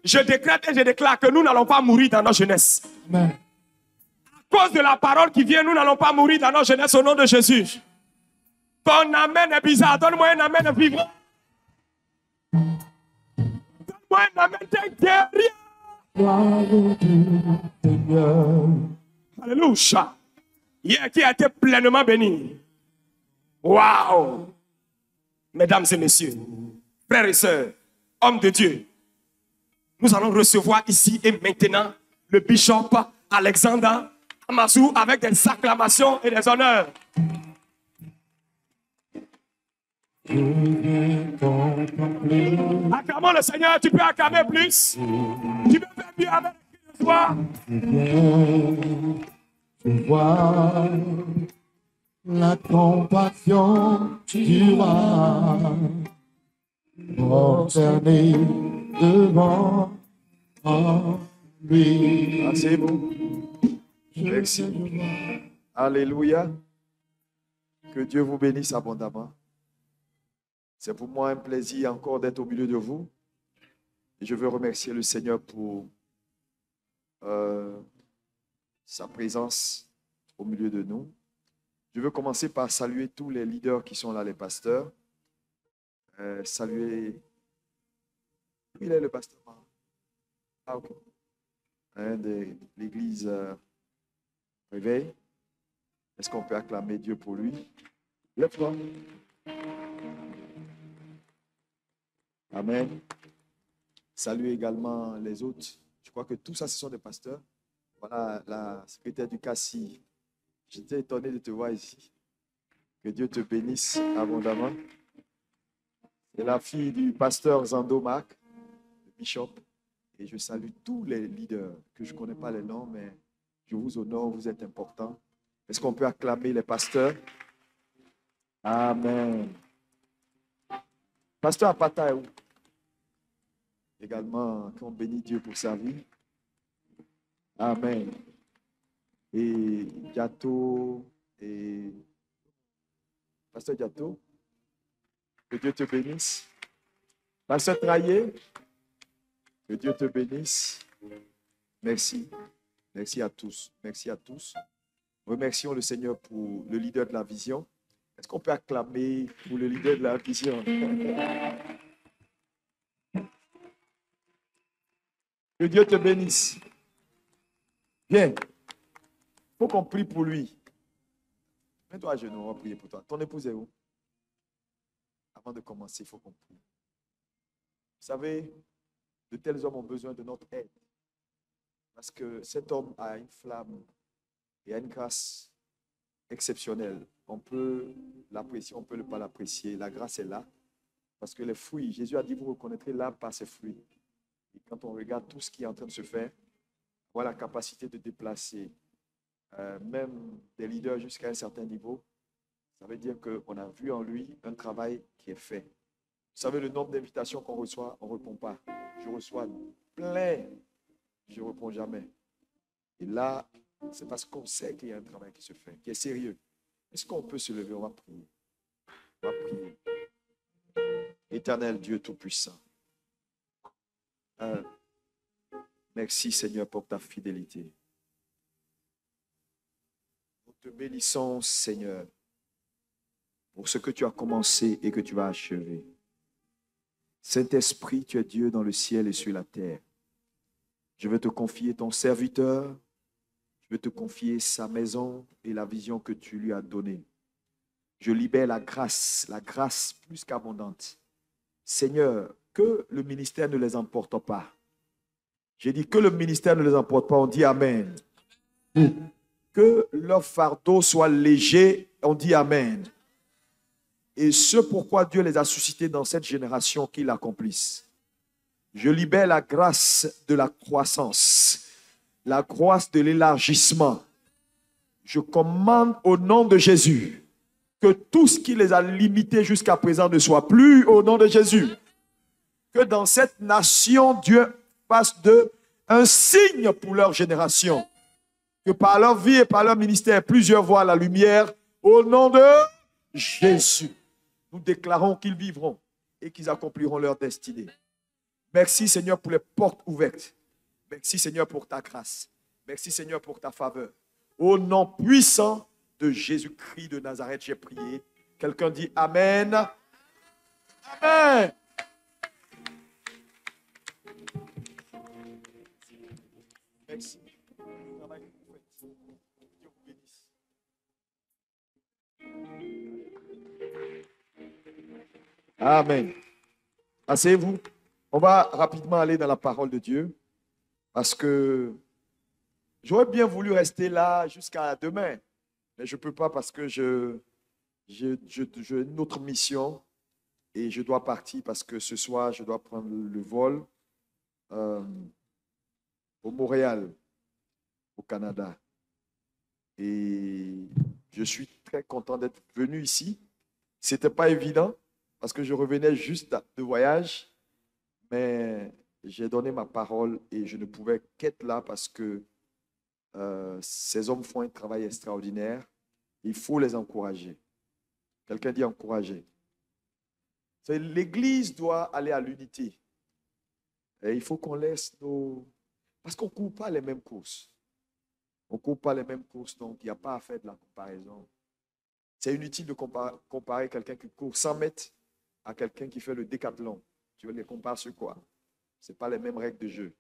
Je décrète et je déclare que nous n'allons pas mourir dans notre jeunesse. Amen. À cause de la parole qui vient, nous n'allons pas mourir dans notre jeunesse au nom de Jésus. Ton amen est bizarre. Donne-moi un amen vivant. Donne-moi un amen intérieur. Alléluia. Hier qui a été pleinement béni. Waouh. Mesdames et messieurs, frères et sœurs, hommes de Dieu, nous allons recevoir ici et maintenant le bishop Alexander Amazou avec des acclamations et des honneurs. Acclamons le Seigneur, tu peux acclamer plus. Tu peux faire mieux avec le cri de joie. Je vois la compassion du roi prosterné devant lui. Asseyez-vous. Merci. Alléluia. Que Dieu vous bénisse abondamment. C'est pour moi un plaisir encore d'être au milieu de vous. Et je veux remercier le Seigneur pour sa présence au milieu de nous. Je veux commencer par saluer tous les leaders qui sont là, les pasteurs. Saluer... Il est le pasteur. Ah, ok. De l'église Réveil. Est-ce qu'on peut acclamer Dieu pour lui? Lève-toi. Amen. Saluer également les autres. Je crois que tout ça, ce sont des pasteurs. Voilà la secrétaire du Cassis. J'étais étonné de te voir ici. Que Dieu te bénisse abondamment. C'est la fille du pasteur Zando Marc, le bishop. Et je salue tous les leaders, que je ne connais pas les noms, mais je vous honore, vous êtes importants. Est-ce qu'on peut acclamer les pasteurs? Amen. Pasteur Apata est où? Également, qu'on bénit Dieu pour sa vie. Amen. Et Diato et Pasteur Diato, que Dieu te bénisse. Pasteur Traillé, que Dieu te bénisse. Merci. Merci à tous. Merci à tous. Remercions le Seigneur pour le leader de la vision. Est-ce qu'on peut acclamer pour le leader de la vision? Que Dieu te bénisse. Bien. Il faut qu'on prie pour lui. Mets-toi à genoux, on va prier pour toi. Ton épouse est où? Avant de commencer, il faut qu'on prie. Vous savez, de tels hommes ont besoin de notre aide. Parce que cet homme a une flamme et a une grâce exceptionnelle. On peut l'apprécier, on ne peut pas l'apprécier. La grâce est là. Parce que les fruits, Jésus a dit, vous reconnaîtrez l'arbre par ses fruits. Et quand on regarde tout ce qui est en train de se faire, on voit la capacité de déplacer même des leaders jusqu'à un certain niveau. Ça veut dire qu'on a vu en lui un travail qui est fait. Vous savez, le nombre d'invitations qu'on reçoit, on ne répond pas. Je reçois plein, je ne réponds jamais. Et là, c'est parce qu'on sait qu'il y a un travail qui se fait, qui est sérieux. Est-ce qu'on peut se lever? On va prier. On va prier. Éternel Dieu Tout-Puissant. Merci Seigneur pour ta fidélité. Nous te bénissons Seigneur pour ce que tu as commencé et que tu vas achever. Saint-Esprit, tu es Dieu dans le ciel et sur la terre. Je veux te confier ton serviteur. Je veux te confier sa maison et la vision que tu lui as donnée. Je libère la grâce plus qu'abondante. Seigneur, que le ministère ne les emporte pas. J'ai dit que le ministère ne les emporte pas, on dit Amen. Que leur fardeau soit léger, on dit Amen. Et ce pourquoi Dieu les a suscités dans cette génération qu'ils l'accomplissent. Je libère la grâce de la croissance, la grâce de l'élargissement. Je commande au nom de Jésus que tout ce qui les a limités jusqu'à présent ne soit plus au nom de Jésus. Que dans cette nation, Dieu fasse d'eux un signe pour leur génération. Que par leur vie et par leur ministère, plusieurs voient la lumière au nom de Jésus. Nous déclarons qu'ils vivront et qu'ils accompliront leur destinée. Merci Seigneur pour les portes ouvertes. Merci Seigneur pour ta grâce. Merci Seigneur pour ta faveur. Au nom puissant de Jésus-Christ de Nazareth, j'ai prié. Quelqu'un dit Amen. Amen. Merci. Dieu vous bénisse. Amen. Asseyez-vous. On va rapidement aller dans la parole de Dieu parce que j'aurais bien voulu rester là jusqu'à demain, mais je ne peux pas parce que j'ai une autre mission et je dois partir parce que ce soir, je dois prendre le vol au Montréal, au Canada. Et je suis très content d'être venu ici. Ce n'était pas évident parce que je revenais juste de voyage, mais j'ai donné ma parole et je ne pouvais qu'être là parce que ces hommes font un travail extraordinaire. Il faut les encourager. Quelqu'un dit encourager. L'Église doit aller à l'unité. Et il faut qu'on laisse nos... Parce qu'on ne court pas les mêmes courses. On ne court pas les mêmes courses, donc il n'y a pas à faire de la comparaison. C'est inutile de comparer quelqu'un qui court 100 mètres à quelqu'un qui fait le décathlon. Tu veux les comparer sur quoi? Ce n'est pas les mêmes règles de jeu.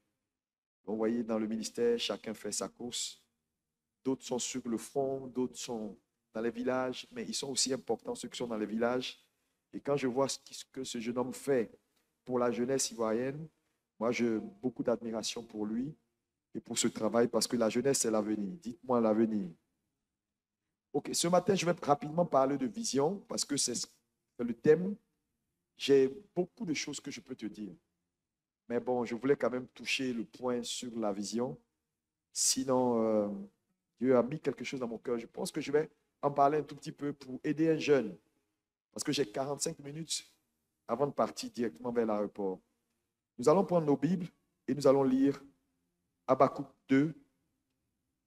Vous voyez, dans le ministère, chacun fait sa course. D'autres sont sur le front, d'autres sont dans les villages, mais ils sont aussi importants, ceux qui sont dans les villages. Et quand je vois ce que ce jeune homme fait pour la jeunesse ivoirienne, moi, j'ai beaucoup d'admiration pour lui et pour ce travail, parce que la jeunesse, c'est l'avenir. Dites-moi l'avenir. Ok, ce matin, je vais rapidement parler de vision, parce que c'est le thème. J'ai beaucoup de choses que je peux te dire. Mais bon, je voulais quand même toucher le point sur la vision. Sinon, Dieu a mis quelque chose dans mon cœur. Je pense que je vais en parler un tout petit peu pour aider un jeune. Parce que j'ai 45 minutes avant de partir directement vers l'aéroport. Nous allons prendre nos Bibles et nous allons lire Habakkuk 2.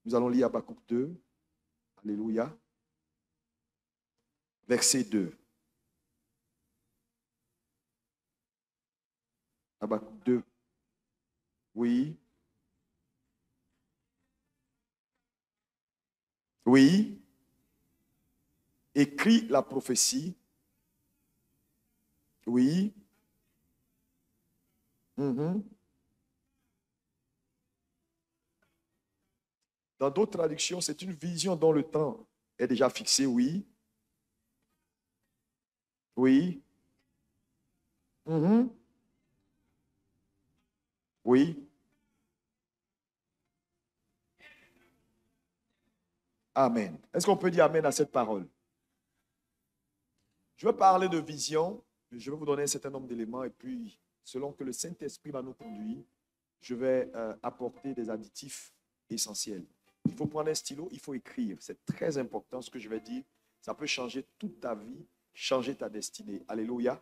Nous allons lire Habakkuk 2. Alléluia. Verset 2. Habakkuk 2. Oui. Oui. Écrit la prophétie. Oui. Dans d'autres traductions, c'est une vision dont le temps est déjà fixé, oui. Oui. Oui. Amen. Est-ce qu'on peut dire amen à cette parole? Je vais parler de vision. Je vais vous donner un certain nombre d'éléments et puis, selon que le Saint-Esprit va nous conduire, je vais apporter des additifs essentiels. Il faut prendre un stylo, il faut écrire. C'est très important ce que je vais dire. Ça peut changer toute ta vie, changer ta destinée. Alléluia.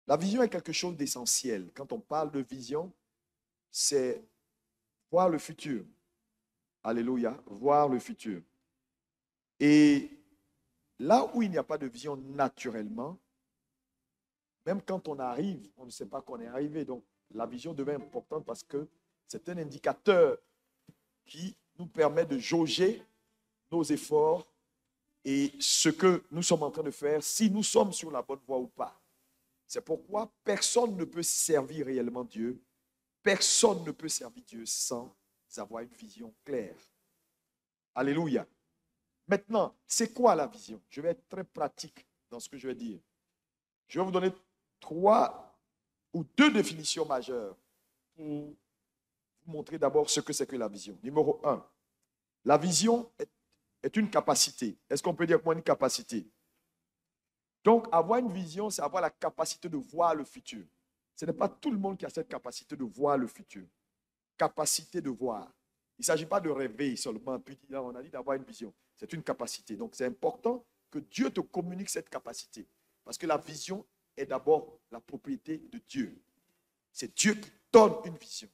La vision est quelque chose d'essentiel. Quand on parle de vision, c'est voir le futur. Alléluia. Voir le futur. Et là où il n'y a pas de vision naturellement, même quand on arrive, on ne sait pas qu'on est arrivé. Donc, la vision devient importante parce que c'est un indicateur qui nous permet de jauger nos efforts et ce que nous sommes en train de faire, si nous sommes sur la bonne voie ou pas. C'est pourquoi personne ne peut servir réellement Dieu. Personne ne peut servir Dieu sans avoir une vision claire. Alléluia. Maintenant, c'est quoi la vision? Je vais être très pratique dans ce que je vais dire. Je vais vous donner 3 ou 2 définitions majeures pour vous montrer d'abord ce que c'est que la vision. Numéro 1, la vision est une capacité. Est-ce qu'on peut dire quoi une capacité? Donc, avoir une vision, c'est avoir la capacité de voir le futur. Ce n'est pas tout le monde qui a cette capacité de voir le futur. Capacité de voir. Il ne s'agit pas de rêver seulement. Puis là, on a dit d'avoir une vision. C'est une capacité. Donc, c'est important que Dieu te communique cette capacité. Parce que la vision est d'abord la propriété de Dieu. C'est Dieu qui donne une vision.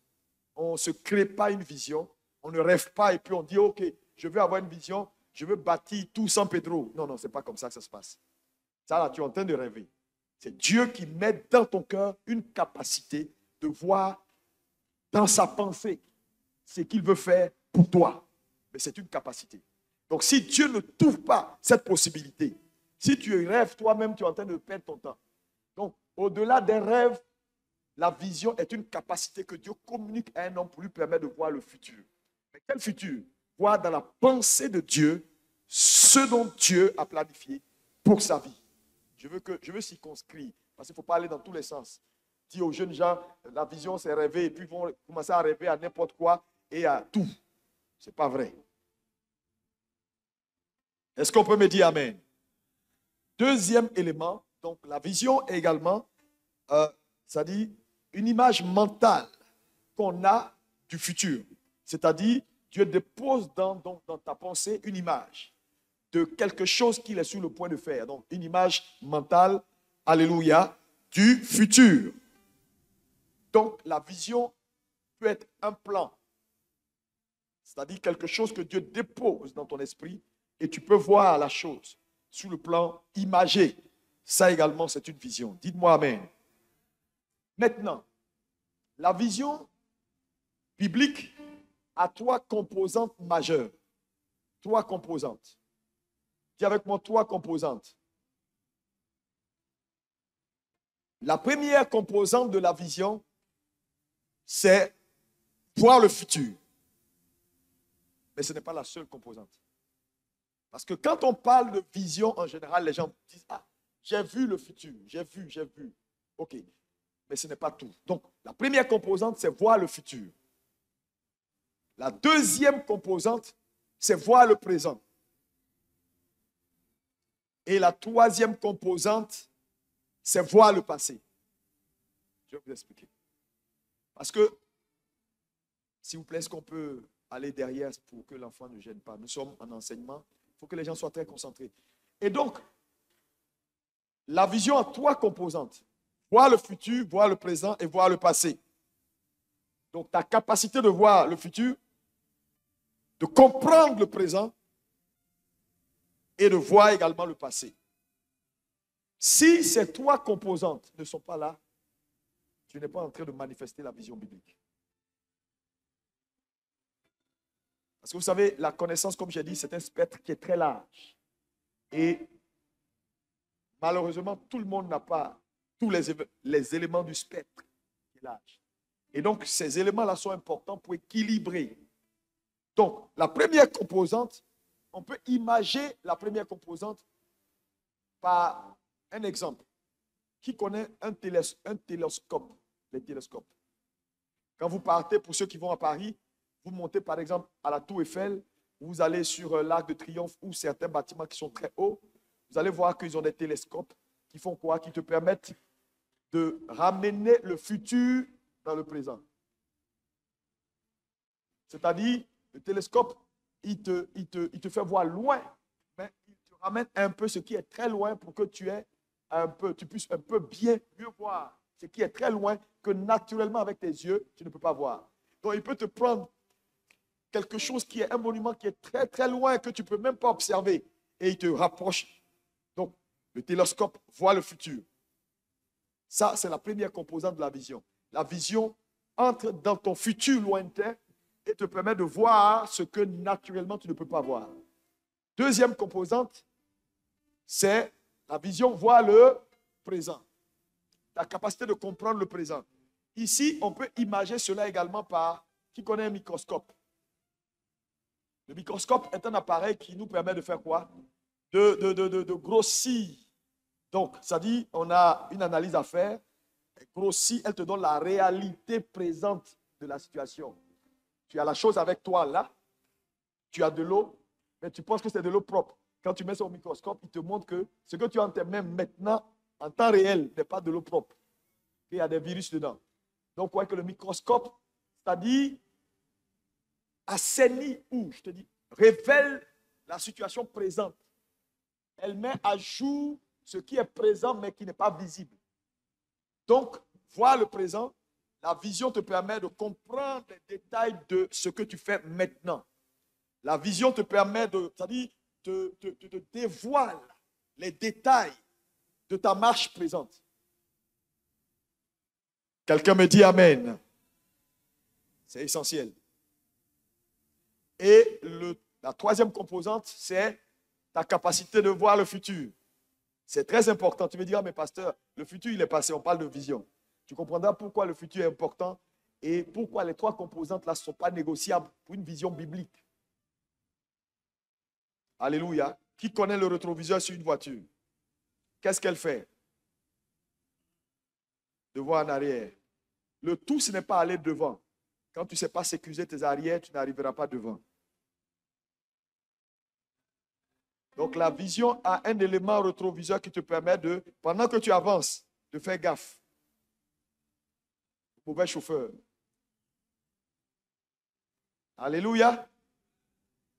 On ne se crée pas une vision. On ne rêve pas et puis on dit, OK, je veux avoir une vision. Je veux bâtir tout San Pedro. Non, ce n'est pas comme ça que ça se passe. Ça, là, tu es en train de rêver. C'est Dieu qui met dans ton cœur une capacité de voir dans sa pensée ce qu'il veut faire pour toi. Mais c'est une capacité. Donc, si Dieu ne t'ouvre pas cette possibilité, si tu rêves toi-même, tu es en train de perdre ton temps. Donc, au-delà des rêves, la vision est une capacité que Dieu communique à un homme pour lui permettre de voir le futur. Mais quel futur? Voir dans la pensée de Dieu ce dont Dieu a planifié pour sa vie. Je veux circonscrire, parce qu'il ne faut pas aller dans tous les sens. Dire aux jeunes gens, la vision c'est rêver, et puis ils vont commencer à rêver à n'importe quoi et à tout. Ce n'est pas vrai. Est-ce qu'on peut me dire Amen? Deuxième élément, donc la vision est également, ça dit, une image mentale qu'on a du futur. C'est-à-dire, Dieu dépose dans ta pensée une image de quelque chose qu'il est sur le point de faire. Donc, une image mentale, alléluia, du futur. Donc, la vision peut être un plan. C'est-à-dire quelque chose que Dieu dépose dans ton esprit et tu peux voir la chose sur le plan imagé. Ça également, c'est une vision. Dites-moi Amen. Maintenant, la vision biblique a trois composantes majeures. Trois composantes. Dis avec moi trois composantes. La première composante de la vision, c'est voir le futur. Mais ce n'est pas la seule composante. Parce que quand on parle de vision, en général, les gens disent, ah, j'ai vu le futur, j'ai vu. OK. Mais ce n'est pas tout. Donc, la première composante, c'est voir le futur. La deuxième composante, c'est voir le présent. Et la troisième composante, c'est voir le passé. Je vais vous expliquer. Parce que, s'il vous plaît, est-ce qu'on peut aller derrière pour que l'enfant ne gêne pas? Nous sommes en enseignement. Il faut que les gens soient très concentrés. Et donc, la vision a trois composantes. Voir le futur, voir le présent et voir le passé. Donc, ta capacité de voir le futur, de comprendre le présent et de voir également le passé. Si ces trois composantes ne sont pas là, tu n'es pas en train de manifester la vision biblique. Parce que vous savez, la connaissance, comme j'ai dit, c'est un spectre qui est très large. Et malheureusement, tout le monde n'a pas tous les éléments du spectre qui est large. Et donc, ces éléments-là sont importants pour équilibrer. Donc, la première composante, on peut imager la première composante par un exemple. Qui connaît un télescope? Les télescopes. Quand vous partez, pour ceux qui vont à Paris, vous montez par exemple à la Tour Eiffel, vous allez sur l'Arc de Triomphe ou certains bâtiments qui sont très hauts, vous allez voir qu'ils ont des télescopes qui font quoi? Qui te permettent de ramener le futur dans le présent. C'est-à-dire, le télescope, il te fait voir loin, mais il te ramène un peu ce qui est très loin pour que tu puisses un peu mieux voir ce qui est très loin que naturellement avec tes yeux, tu ne peux pas voir. Donc, il peut te prendre quelque chose qui est un monument qui est très, très loin que tu ne peux même pas observer et il te rapproche. Donc, le télescope voit le futur. Ça, c'est la première composante de la vision. La vision entre dans ton futur lointain et te permet de voir ce que naturellement tu ne peux pas voir. Deuxième composante, c'est la vision voit le présent. La capacité de comprendre le présent. Ici, on peut imaginer cela également par qui connaît un microscope. Le microscope est un appareil qui nous permet de faire quoi? De grossir. Donc, ça dit, on a une analyse à faire. Elle grossit, elle te donne la réalité présente de la situation. Tu as la chose avec toi là, tu as de l'eau, mais tu penses que c'est de l'eau propre. Quand tu mets ça au microscope, il te montre que ce que tu as en tes mains maintenant, en temps réel, n'est pas de l'eau propre. Il y a des virus dedans. Donc, quoi que le microscope, c'est-à-dire, assainit ou, je te dis, révèle la situation présente. Elle met à jour ce qui est présent mais qui n'est pas visible. Donc, voir le présent, la vision te permet de comprendre les détails de ce que tu fais maintenant. La vision te permet c'est-à-dire, te dévoile les détails de ta marche présente. Quelqu'un me dit Amen. C'est essentiel. Et la troisième composante, c'est ta capacité de voir le futur. C'est très important. Tu me diras, mais pasteur, le futur, il est passé. On parle de vision. Tu comprendras pourquoi le futur est important et pourquoi les trois composantes-là ne sont pas négociables pour une vision biblique. Alléluia. Qui connaît le rétroviseur sur une voiture? Qu'est-ce qu'elle fait? Devant en arrière. Le tout, ce n'est pas aller devant. Quand tu ne sais pas sécuriser tes arrières, tu n'arriveras pas devant. Donc la vision a un élément rétroviseur qui te permet de, pendant que tu avances, de faire gaffe. Mauvais chauffeur. Alléluia.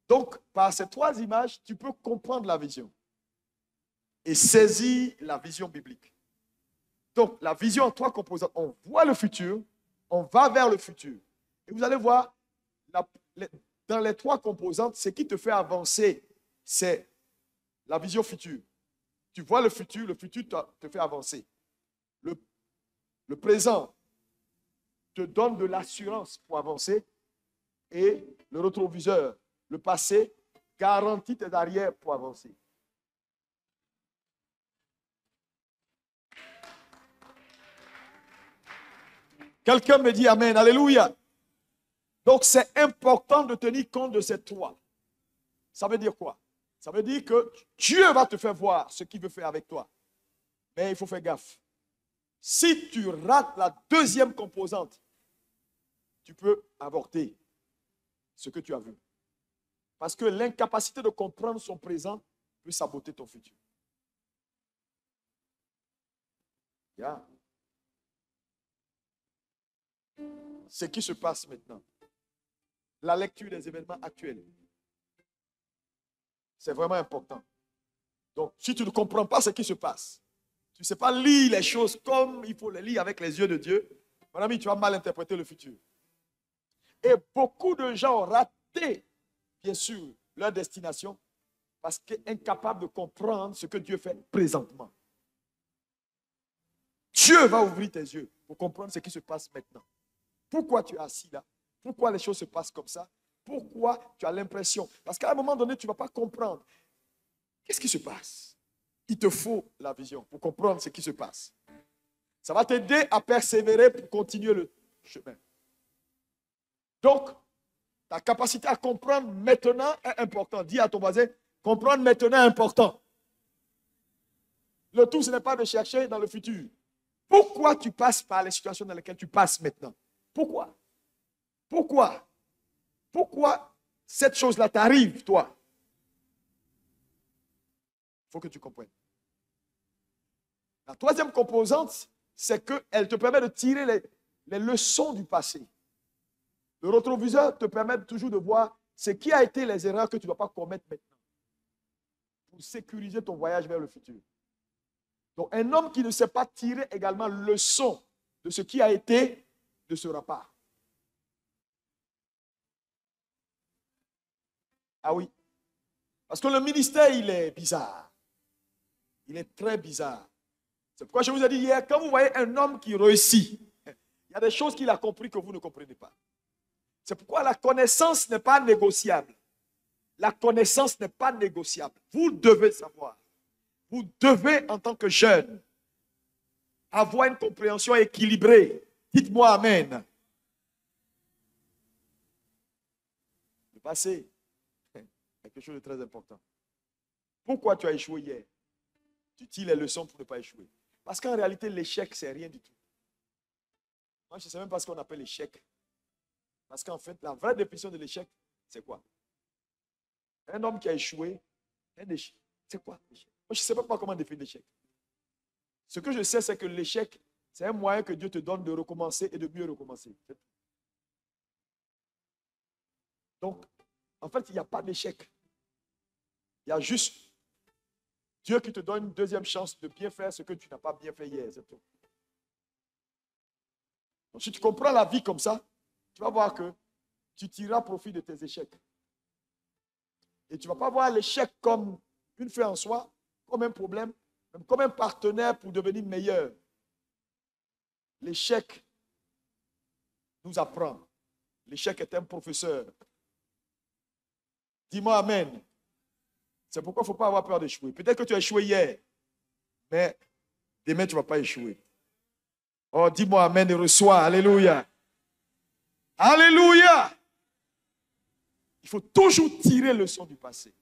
Donc, par ces trois images, tu peux comprendre la vision et saisir la vision biblique. Donc, la vision en trois composantes. On voit le futur, on va vers le futur. Et vous allez voir, dans les trois composantes, ce qui te fait avancer, c'est la vision future. Tu vois le futur te fait avancer. Le présent te donne de l'assurance pour avancer et le rétroviseur, le passé, garantit tes arrières pour avancer. Quelqu'un me dit Amen, Alléluia. Donc c'est important de tenir compte de ces trois. Ça veut dire quoi? Ça veut dire que Dieu va te faire voir ce qu'il veut faire avec toi. Mais il faut faire gaffe. Si tu rates la deuxième composante, tu peux avorter ce que tu as vu. Parce que l'incapacité de comprendre son présent peut saboter ton futur. Yeah. Ce qui se passe maintenant. La lecture des événements actuels. C'est vraiment important. Donc, si tu ne comprends pas ce qui se passe, tu ne sais pas lire les choses comme il faut les lire avec les yeux de Dieu, mon ami, tu vas mal interpréter le futur. Et beaucoup de gens ont raté, bien sûr, leur destination parce qu'ils sont incapables de comprendre ce que Dieu fait présentement. Dieu va ouvrir tes yeux pour comprendre ce qui se passe maintenant. Pourquoi tu es assis là? Pourquoi les choses se passent comme ça? Pourquoi tu as l'impression? Parce qu'à un moment donné, tu ne vas pas comprendre. Qu'est-ce qui se passe? Il te faut la vision pour comprendre ce qui se passe. Ça va t'aider à persévérer pour continuer le chemin. Donc, ta capacité à comprendre maintenant est importante. Dis à ton voisin, comprendre maintenant est important. Le tout, ce n'est pas de chercher dans le futur. Pourquoi tu passes par les situations dans lesquelles tu passes maintenant? Pourquoi? Pourquoi? Pourquoi cette chose-là t'arrive, toi? Il faut que tu comprennes. La troisième composante, c'est qu'elle te permet de tirer les leçons du passé. Le rétroviseur te permet toujours de voir ce qui a été les erreurs que tu ne dois pas commettre maintenant pour sécuriser ton voyage vers le futur. Donc, un homme qui ne sait pas tirer également leçon de ce qui a été ne sera pas. Ah oui. Parce que le ministère, il est bizarre. Il est très bizarre. C'est pourquoi je vous ai dit hier, quand vous voyez un homme qui réussit, il y a des choses qu'il a compris que vous ne comprenez pas. C'est pourquoi la connaissance n'est pas négociable. La connaissance n'est pas négociable. Vous devez savoir. Vous devez, en tant que jeune, avoir une compréhension équilibrée. Dites-moi Amen. Le passé, quelque chose de très important. Pourquoi tu as échoué hier? Tu tires les leçons pour ne pas échouer. Parce qu'en réalité, l'échec, c'est rien du tout. Moi, je ne sais même pas ce qu'on appelle l'échec. Parce qu'en fait, la vraie définition de l'échec, c'est quoi? Un homme qui a échoué, c'est quoi l'échec? Moi, je ne sais même pas comment définir l'échec. Ce que je sais, c'est que l'échec, c'est un moyen que Dieu te donne de recommencer et de mieux recommencer. Donc, en fait, il n'y a pas d'échec. Il y a juste Dieu qui te donne une deuxième chance de bien faire ce que tu n'as pas bien fait hier. C'est tout. Donc, si tu comprends la vie comme ça, tu vas voir que tu tireras profit de tes échecs. Et tu ne vas pas voir l'échec comme une fin en soi, comme un problème, même comme un partenaire pour devenir meilleur. L'échec nous apprend. L'échec est un professeur. Dis-moi amen. C'est pourquoi il ne faut pas avoir peur d'échouer. Peut-être que tu as échoué hier, mais demain, tu ne vas pas échouer. Oh, dis-moi amen et reçois. Alléluia. Alléluia. Il faut toujours tirer le leçon du passé.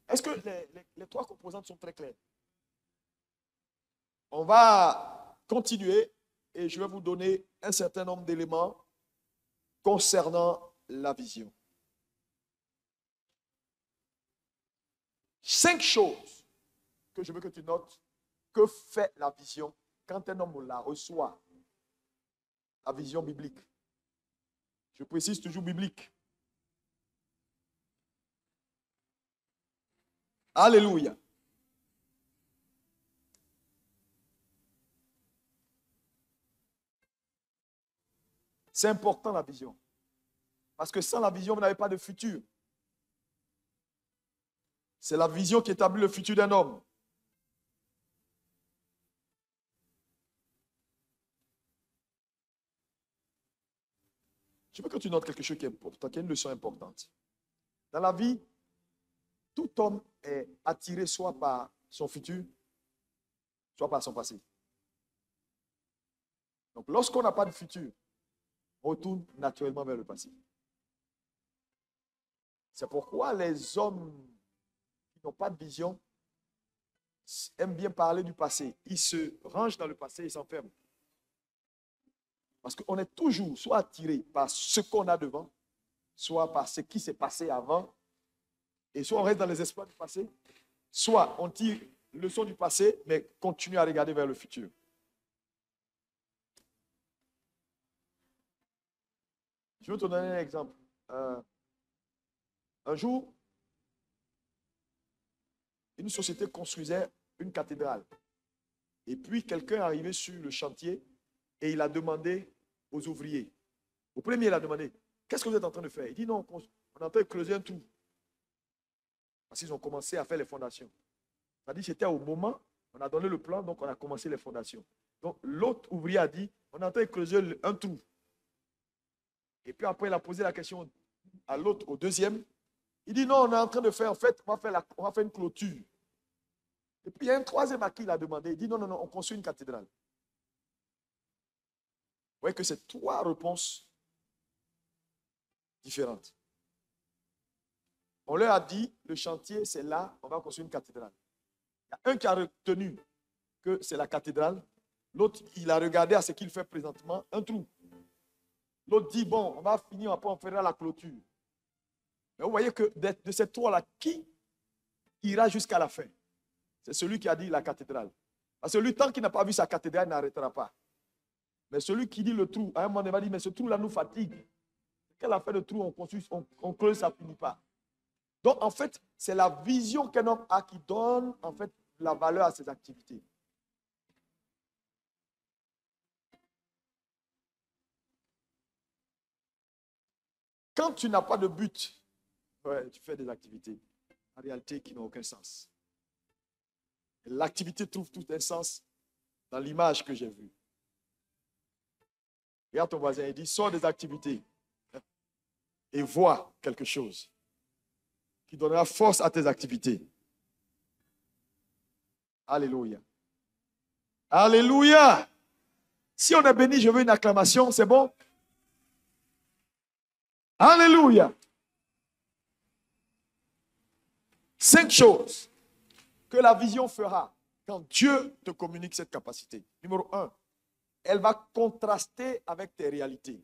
Est-ce que les trois composantes sont très claires? On va continuer et je vais vous donner un certain nombre d'éléments concernant la vision. 5 choses que je veux que tu notes. Que fait la vision quand un homme la reçoit? La vision biblique. Je précise toujours biblique. Alléluia. C'est important la vision. Parce que sans la vision, vous n'avez pas de futur. C'est la vision qui établit le futur d'un homme. Je veux que tu notes quelque chose qui est important, qui est une leçon importante. Dans la vie, tout homme est attiré soit par son futur, soit par son passé. Donc, lorsqu'on n'a pas de futur, on retourne naturellement vers le passé. C'est pourquoi les hommes qui n'ont pas de vision aiment bien parler du passé. Ils se rangent dans le passé et s'enferment. Parce qu'on est toujours soit attiré par ce qu'on a devant, soit par ce qui s'est passé avant, et soit on reste dans les espoirs du passé, soit on tire le leçon du passé, mais continue à regarder vers le futur. Je vais te donner un exemple. Un jour, une société construisait une cathédrale. Et puis, quelqu'un est arrivé sur le chantier et il a demandé aux ouvriers. Au premier, il a demandé, qu'est-ce que vous êtes en train de faire? Il dit, non, on est en train de creuser un trou. Parce qu'ils ont commencé à faire les fondations. C'est-à-dire, c'était au moment, on a donné le plan, donc on a commencé les fondations. Donc, l'autre ouvrier a dit, on est en train de creuser un trou. Et puis après, il a posé la question à l'autre, au deuxième. Il dit, non, on est en train de faire, en fait, on va faire une clôture. Et puis, il y a un troisième à qui il a demandé. Il dit, non, on construit une cathédrale. Vous voyez que c'est 3 réponses différentes. On leur a dit, le chantier, c'est là, on va construire une cathédrale. Il y a un qui a retenu que c'est la cathédrale. L'autre, il a regardé à ce qu'il fait présentement, un trou. L'autre dit, bon, on va finir, après on fera la clôture. Mais vous voyez que de ces 3-là, qui ira jusqu'à la fin? C'est celui qui a dit la cathédrale. Parce que lui, tant qu'il n'a pas vu sa cathédrale, il n'arrêtera pas. Mais celui qui dit le trou, à un moment, il va dire, mais ce trou-là nous fatigue. Quelle affaire de trou on construit, on creuse, ça ne finit pas. Donc, en fait, c'est la vision qu'un homme a qui donne, en fait, la valeur à ses activités. Quand tu n'as pas de but, tu fais des activités, en réalité, qui n'ont aucun sens. L'activité trouve tout un sens dans l'image que j'ai vue. Regarde ton voisin, il dit, sors des activités et vois quelque chose qui donnera force à tes activités. Alléluia. Alléluia. Si on est béni, je veux une acclamation, c'est bon? Alléluia. 5 choses que la vision fera quand Dieu te communique cette capacité. Numéro 1, elle va contraster avec tes réalités.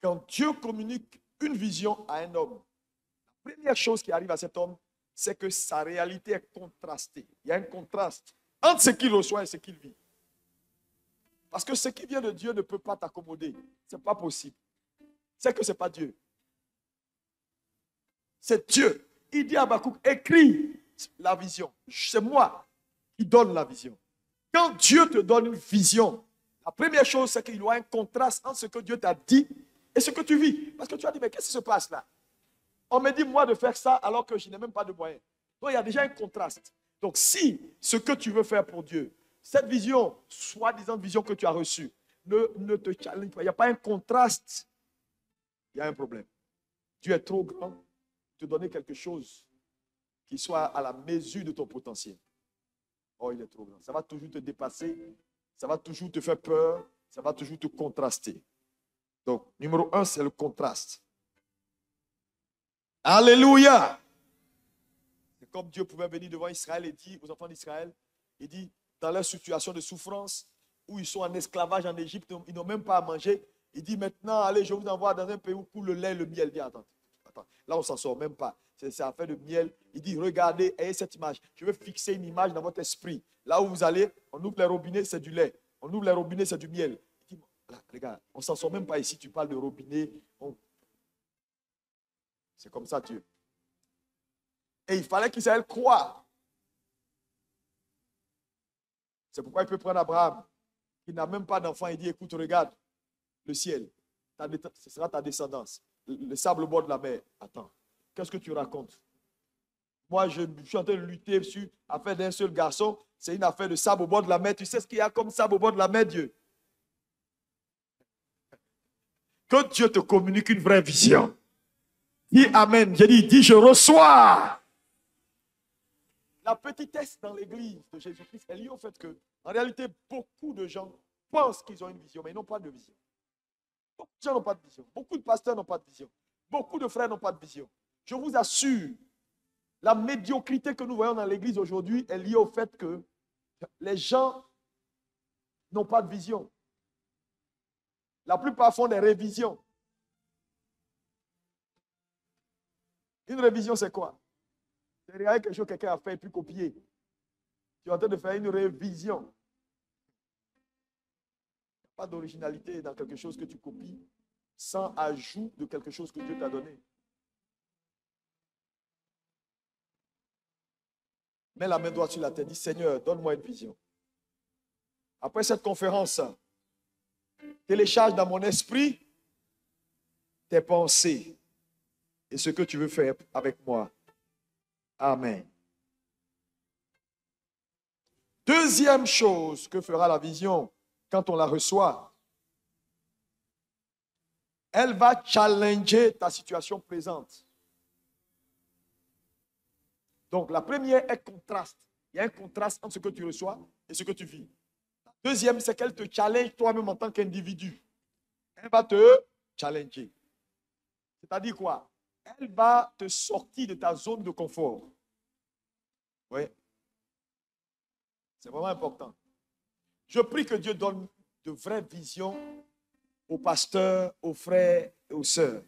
Quand Dieu communique une vision à un homme, la première chose qui arrive à cet homme, c'est que sa réalité est contrastée. Il y a un contraste entre ce qu'il reçoit et ce qu'il vit. Parce que ce qui vient de Dieu ne peut pas t'accommoder. Ce n'est pas possible. C'est que ce n'est pas Dieu. C'est Dieu. Il dit à Habakkuk, écris la vision. C'est moi qui donne la vision. Quand Dieu te donne une vision, la première chose, c'est qu'il y a un contraste entre ce que Dieu t'a dit et ce que tu vis. Parce que tu as dit, mais qu'est-ce qui se passe là? On me dit, moi, de faire ça alors que je n'ai même pas de moyens. Donc, il y a déjà un contraste. Donc, si ce que tu veux faire pour Dieu, cette vision, soi-disant vision que tu as reçue, ne te challenge pas. Il n'y a pas un contraste. Il y a un problème. Dieu est trop grand pour te donner quelque chose qui soit à la mesure de ton potentiel. Oh, il est trop grand. Ça va toujours te dépasser. Ça va toujours te faire peur. Ça va toujours te contraster. Donc, numéro 1, c'est le contraste. Alléluia. C'est comme Dieu pouvait venir devant Israël et dire aux enfants d'Israël, il dit, dans leur situation de souffrance, où ils sont en esclavage en Égypte, ils n'ont même pas à manger. Il dit maintenant, allez, je vous envoie dans un pays où coule le lait et le miel. Viens, attends. Là, on ne s'en sort même pas. C'est affaire de miel. Il dit, regardez, ayez cette image. Je veux fixer une image dans votre esprit. Là où vous allez, on ouvre les robinets, c'est du lait. On ouvre les robinets, c'est du miel. Il dit, là, regarde, on ne s'en sort même pas ici. Tu parles de robinet. C'est comme ça, Dieu. Et il fallait qu'Israël croie. C'est pourquoi il peut prendre Abraham, qui n'a même pas d'enfant, et dit, écoute, regarde le ciel. Ce sera ta descendance. Le sable au bord de la mer. Attends, qu'est-ce que tu racontes? Moi, je suis en train de lutter sur l'affaire d'un seul garçon. C'est une affaire de sable au bord de la mer. Tu sais ce qu'il y a comme sable au bord de la mer, Dieu? Que Dieu te communique une vraie vision. Dis Amen. J'ai dit, dis je reçois. La petitesse dans l'église de Jésus-Christ est liée au fait que, en réalité, beaucoup de gens pensent qu'ils ont une vision, mais ils n'ont pas de vision. Beaucoup de gens n'ont pas de vision. Beaucoup de pasteurs n'ont pas de vision. Beaucoup de frères n'ont pas de vision. Je vous assure, la médiocrité que nous voyons dans l'église aujourd'hui est liée au fait que les gens n'ont pas de vision. La plupart font des révisions. Une révision, c'est quoi? C'est regarder quelque chose que quelqu'un a fait et puis copier. Tu es en train de faire une révision. Il n'y a pas d'originalité dans quelque chose que tu copies sans ajout de quelque chose que Dieu t'a donné. Mets la main droite sur la tête, dis Seigneur, donne-moi une vision. Après cette conférence, télécharge dans mon esprit tes pensées et ce que tu veux faire avec moi. Amen. Deuxième chose que fera la vision quand on la reçoit, elle va challenger ta situation présente. Donc la première est contraste. Il y a un contraste entre ce que tu reçois et ce que tu vis. La deuxième, c'est qu'elle te challenge toi-même en tant qu'individu. Elle va te challenger. C'est-à-dire quoi? Elle va te sortir de ta zone de confort. Oui. C'est vraiment important. Je prie que Dieu donne de vraies visions aux pasteurs, aux frères et aux sœurs.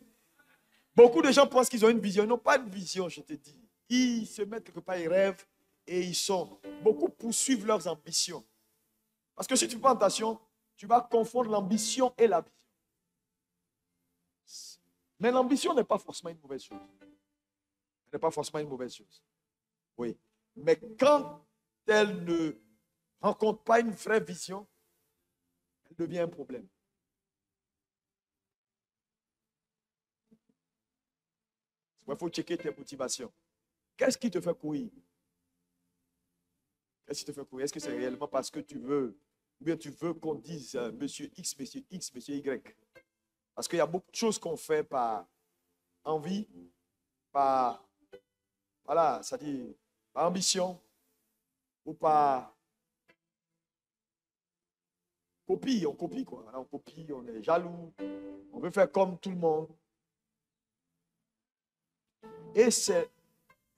Beaucoup de gens pensent qu'ils ont une vision. Ils n'ont pas de vision, je te dis. Ils se mettent quelque part, ils rêvent et ils sont. Beaucoup poursuivent leurs ambitions. Parce que si tu fais attention, tu vas confondre l'ambition et la vision. Mais l'ambition n'est pas forcément une mauvaise chose. Elle n'est pas forcément une mauvaise chose. Oui. Mais quand elle ne rencontre pas une vraie vision, elle devient un problème. Il faut checker tes motivations. Qu'est-ce qui te fait courir? Qu'est-ce qui te fait courir? Est-ce que c'est réellement parce que tu veux, ou bien tu veux qu'on dise monsieur X, monsieur Y? Parce qu'il y a beaucoup de choses qu'on fait par envie, par, voilà, c'est-à-dire par ambition, ou par copie. On copie quoi. On copie, on est jaloux, on veut faire comme tout le monde. Et c'est,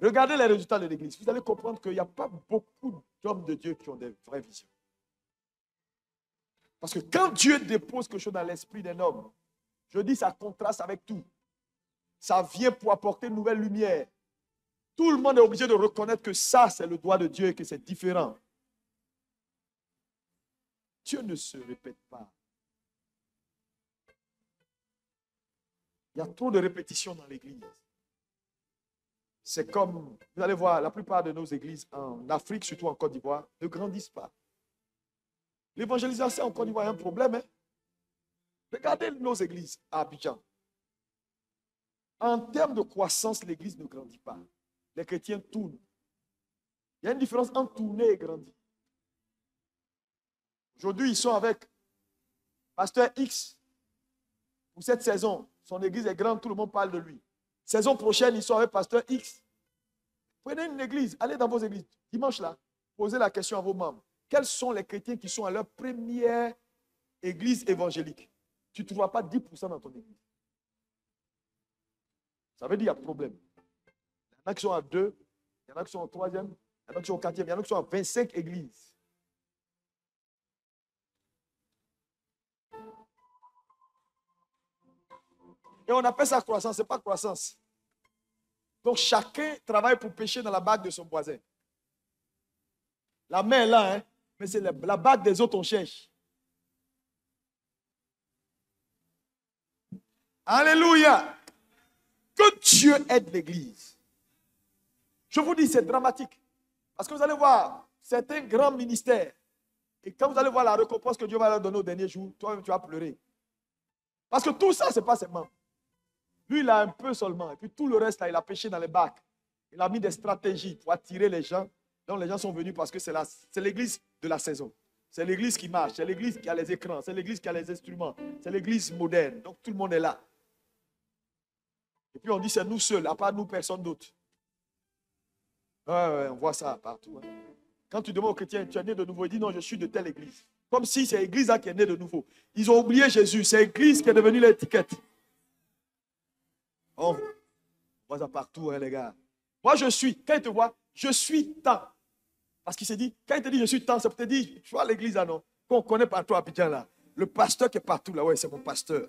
regardez les résultats de l'église. Vous allez comprendre qu'il n'y a pas beaucoup d'hommes de Dieu qui ont des vraies visions. Parce que quand Dieu dépose quelque chose dans l'esprit d'un homme, je dis ça contraste avec tout. Ça vient pour apporter une nouvelle lumière. Tout le monde est obligé de reconnaître que ça, c'est le doigt de Dieu et que c'est différent. Dieu ne se répète pas. Il y a trop de répétitions dans l'église. C'est comme, vous allez voir, la plupart de nos églises en Afrique, surtout en Côte d'Ivoire, ne grandissent pas. L'évangélisation en Côte d'Ivoire est un problème. Hein? Regardez nos églises à Abidjan. En termes de croissance, l'église ne grandit pas. Les chrétiens tournent. Il y a une différence entre tourner et grandir. Aujourd'hui, ils sont avec Pasteur X, pour cette saison, son église est grande, tout le monde parle de lui. Saison prochaine, il sera avec Pasteur X. Prenez une église, allez dans vos églises. Dimanche là, posez la question à vos membres. Quels sont les chrétiens qui sont à leur première église évangélique? Tu ne trouveras pas 10% dans ton église. Ça veut dire qu'il y a problème. Il y en a qui sont à 2, il y en a qui sont au 3e, il y en a qui sont au 4e, il y en a qui sont à 25 églises. Et on appelle ça croissance, ce n'est pas croissance. Donc chacun travaille pour pêcher dans la bague de son voisin. La main est là, hein, mais c'est la bague des autres on cherche. Alléluia. Que Dieu aide l'Église. Je vous dis, c'est dramatique. Parce que vous allez voir certains grands ministères. Et quand vous allez voir la récompense que Dieu va leur donner au dernier jour, toi-même tu vas pleurer. Parce que tout ça, ce n'est pas seulement. Lui, il a un peu seulement. Et puis tout le reste, là, il a pêché dans les bacs. Il a mis des stratégies pour attirer les gens. Donc les gens sont venus parce que c'est l'église de la saison. C'est l'église qui marche. C'est l'église qui a les écrans. C'est l'église qui a les instruments. C'est l'église moderne. Donc tout le monde est là. Et puis on dit c'est nous seuls, à part nous, personne d'autre. Ouais, on voit ça partout. Hein. Quand tu demandes aux chrétiens, tu es né de nouveau, il dit non, je suis de telle église. Comme si c'est l'église qui est née de nouveau. Ils ont oublié Jésus. C'est l'église qui est devenue l'étiquette. On voit ça partout, hein, les gars. Moi, je suis. Quand il te voit, je suis tant. Parce qu'il s'est dit, quand il te dit je suis tant, ça peut te dire, tu vois l'église là, non? Qu'on connaît partout à Abidjan là. Le pasteur qui est partout là, ouais, c'est mon pasteur.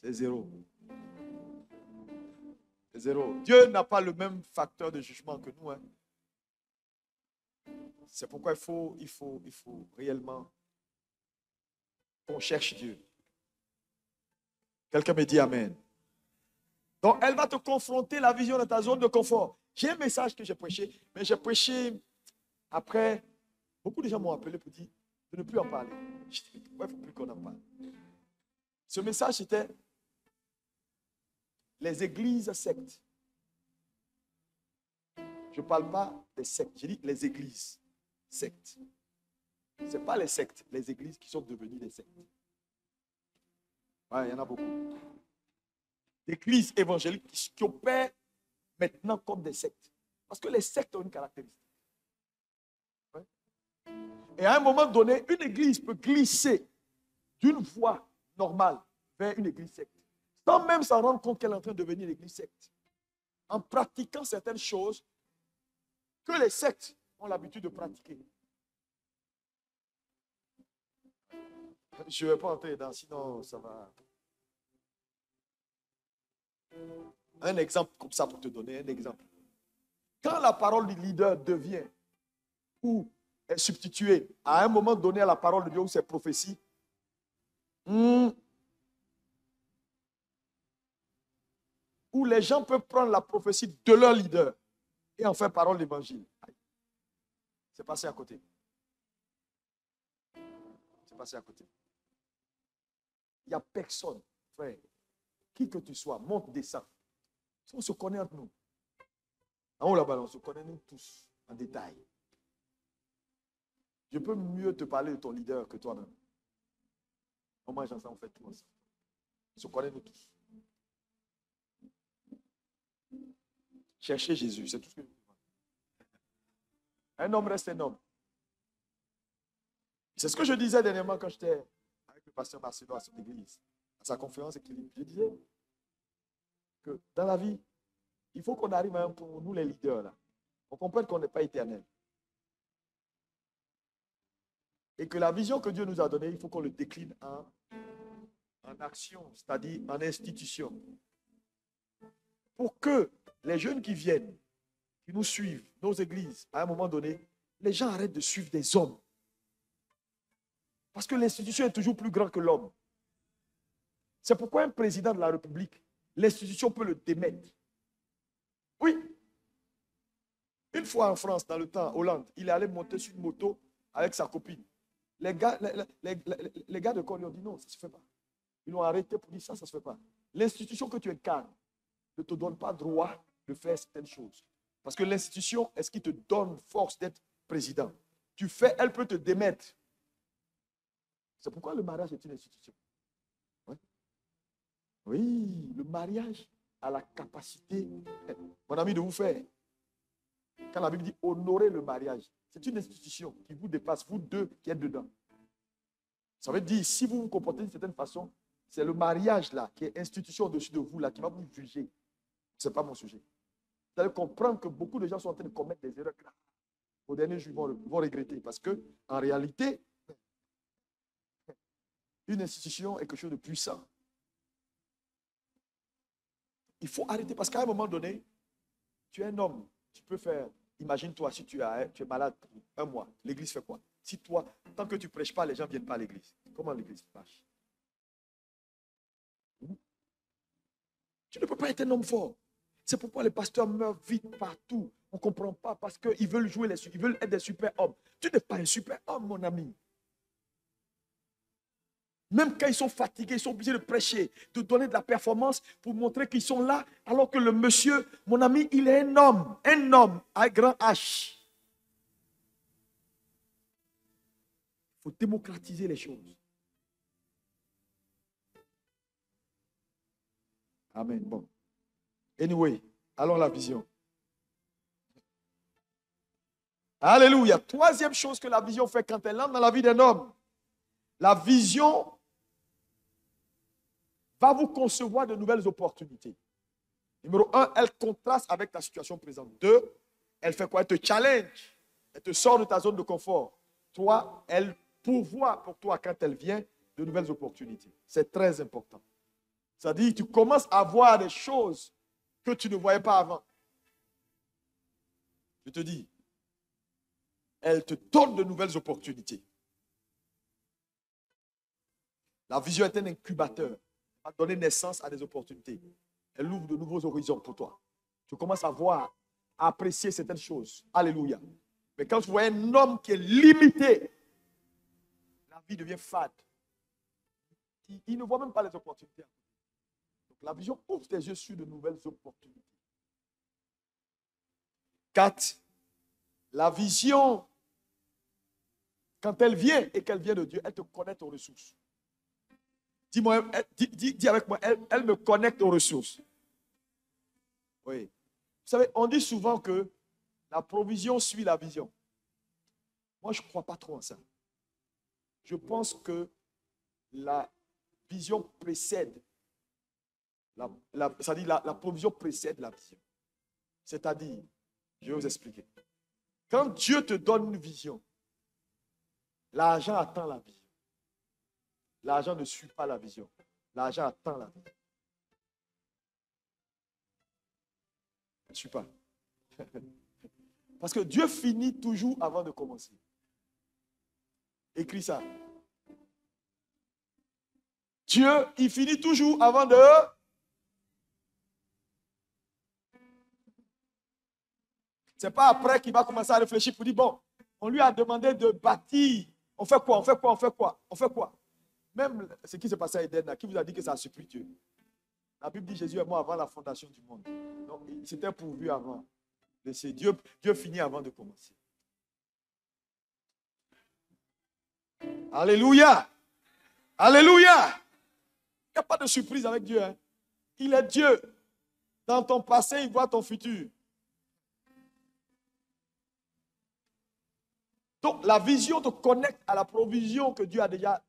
C'est zéro. C'est zéro. Dieu n'a pas le même facteur de jugement que nous. Hein. C'est pourquoi il faut réellement qu'on cherche Dieu. Quelqu'un me dit Amen. Donc, elle va te confronter la vision de ta zone de confort. J'ai un message que j'ai prêché, mais j'ai prêché après. Beaucoup de gens m'ont appelé pour dire de ne plus en parler. Je dis, pourquoi il ne faut plus qu'on en parle? Ce message, c'était les églises sectes. Je ne parle pas des sectes, j'ai dit les églises sectes. Ce n'est pas les sectes, les églises qui sont devenues des sectes. Ouais, il y en a beaucoup. Églises évangéliques qui opèrent maintenant comme des sectes. Parce que les sectes ont une caractéristique. Ouais. Et à un moment donné, une église peut glisser d'une voie normale vers une église secte. Sans même s'en rendre compte qu'elle est en train de devenir une église secte. En pratiquant certaines choses que les sectes ont l'habitude de pratiquer. Je ne vais pas entrer dedans, sinon ça va. Un exemple comme ça pour te donner un exemple. Quand la parole du leader devient ou est substituée à un moment donné à la parole de Dieu ou ses prophéties, où les gens peuvent prendre la prophétie de leur leader et en faire parole d'évangile. C'est passé à côté. C'est passé à côté. Il n'y a personne, frère, qui que tu sois, monte, descend. On se connaît entre nous. En haut là-bas, on se connaît nous tous en détail. Je peux mieux te parler de ton leader que toi-même. On mange ensemble, on fait tout ensemble. On se connaît nous tous. Cherchez Jésus, c'est tout ce que je dis. Un homme reste un homme. C'est ce que je disais dernièrement quand j'étais avec le pasteur Marcelo à son église, à sa conférence équilibre. Je disais que dans la vie, il faut qu'on arrive à un point où nous, les leaders, là, on comprenne qu'on n'est pas éternel. Et que la vision que Dieu nous a donnée, il faut qu'on le décline en action, c'est-à-dire en institution. Pour que les jeunes qui viennent, qui nous suivent, nos églises, à un moment donné, les gens arrêtent de suivre des hommes. Parce que l'institution est toujours plus grande que l'homme. C'est pourquoi un président de la République, l'institution peut le démettre. Oui. Une fois en France, dans le temps, Hollande, il est allé monter sur une moto avec sa copine. Les gars de corps lui ont dit non, ça ne se fait pas. Ils l'ont arrêté pour dire ça, ça ne se fait pas. L'institution que tu incarnes ne te donne pas droit de faire certaines choses. Parce que l'institution est ce qui te donne force d'être président. tu fais, elle peut te démettre. C'est pourquoi le mariage est une institution. Ouais. Oui, le mariage a la capacité, mon ami, de vous faire. Quand la Bible dit honorer le mariage, c'est une institution qui vous dépasse, vous deux qui êtes dedans. Ça veut dire, si vous vous comportez d'une certaine façon, c'est le mariage là, qui est institution au-dessus de vous là, qui va vous juger. Ce n'est pas mon sujet. Vous allez comprendre que beaucoup de gens sont en train de commettre des erreurs graves. Au dernier jour, ils vont regretter. Parce que, en réalité, une institution est quelque chose de puissant. Il faut arrêter. Parce qu'à un moment donné, tu es un homme. Tu peux faire. Imagine-toi, si tu es malade pour un mois, l'église fait quoi? Si toi, tant que tu ne prêches pas, les gens ne viennent pas à l'église. Comment l'église marche? Tu ne peux pas être un homme fort. C'est pourquoi les pasteurs meurent vite partout. On ne comprend pas parce qu'ils veulent jouer, ils veulent être des super hommes. Tu n'es pas un super homme, mon ami. Même quand ils sont fatigués, ils sont obligés de prêcher, de donner de la performance pour montrer qu'ils sont là, alors que le monsieur, mon ami, il est un homme à grand H. Il faut démocratiser les choses. Amen. Bon. Anyway, allons à la vision. Alléluia. Troisième chose que la vision fait quand elle entre dans la vie d'un homme. La vision va vous concevoir de nouvelles opportunités. Numéro 1, elle contraste avec ta situation présente. 2, elle fait quoi? Elle te challenge. Elle te sort de ta zone de confort. 3, elle pourvoit pour toi quand elle vient de nouvelles opportunités. C'est très important. C'est-à-dire que tu commences à voir des choses que tu ne voyais pas avant. Je te dis, elle te donne de nouvelles opportunités. La vision est un incubateur. Elle va donner naissance à des opportunités. Elle ouvre de nouveaux horizons pour toi. Tu commences à voir, à apprécier certaines choses. Alléluia. Mais quand tu vois un homme qui est limité, la vie devient fade. Il ne voit même pas les opportunités. Donc la vision ouvre tes yeux sur de nouvelles opportunités. 4. La vision, quand elle vient et qu'elle vient de Dieu, elle te connecte aux ressources. Dis-moi, dis avec moi, elle me connecte aux ressources. Oui. Vous savez, on dit souvent que la provision suit la vision. Moi, je ne crois pas trop en ça. Je pense que la vision précède. C'est-à-dire la provision précède la vision. C'est-à-dire, je vais vous expliquer. Quand Dieu te donne une vision, l'argent attend la vision. L'argent ne suit pas la vision. L'argent attend la vision. Ne suit pas. Parce que Dieu finit toujours avant de commencer. Écris ça. Dieu, il finit toujours avant de... Ce n'est pas après qu'il va commencer à réfléchir pour dire, bon, on lui a demandé de bâtir. On fait quoi? On fait quoi? On fait quoi? On fait quoi? Même ce qui s'est passé à Éden, qui vous a dit que ça a surpris Dieu? La Bible dit Jésus est mort avant la fondation du monde. Donc, c'était pourvu avant. Dieu finit avant de commencer. Alléluia! Alléluia! Il n'y a pas de surprise avec Dieu. Hein? Il est Dieu. Dans ton passé, il voit ton futur. Donc, la vision te connecte à la provision que Dieu a déjà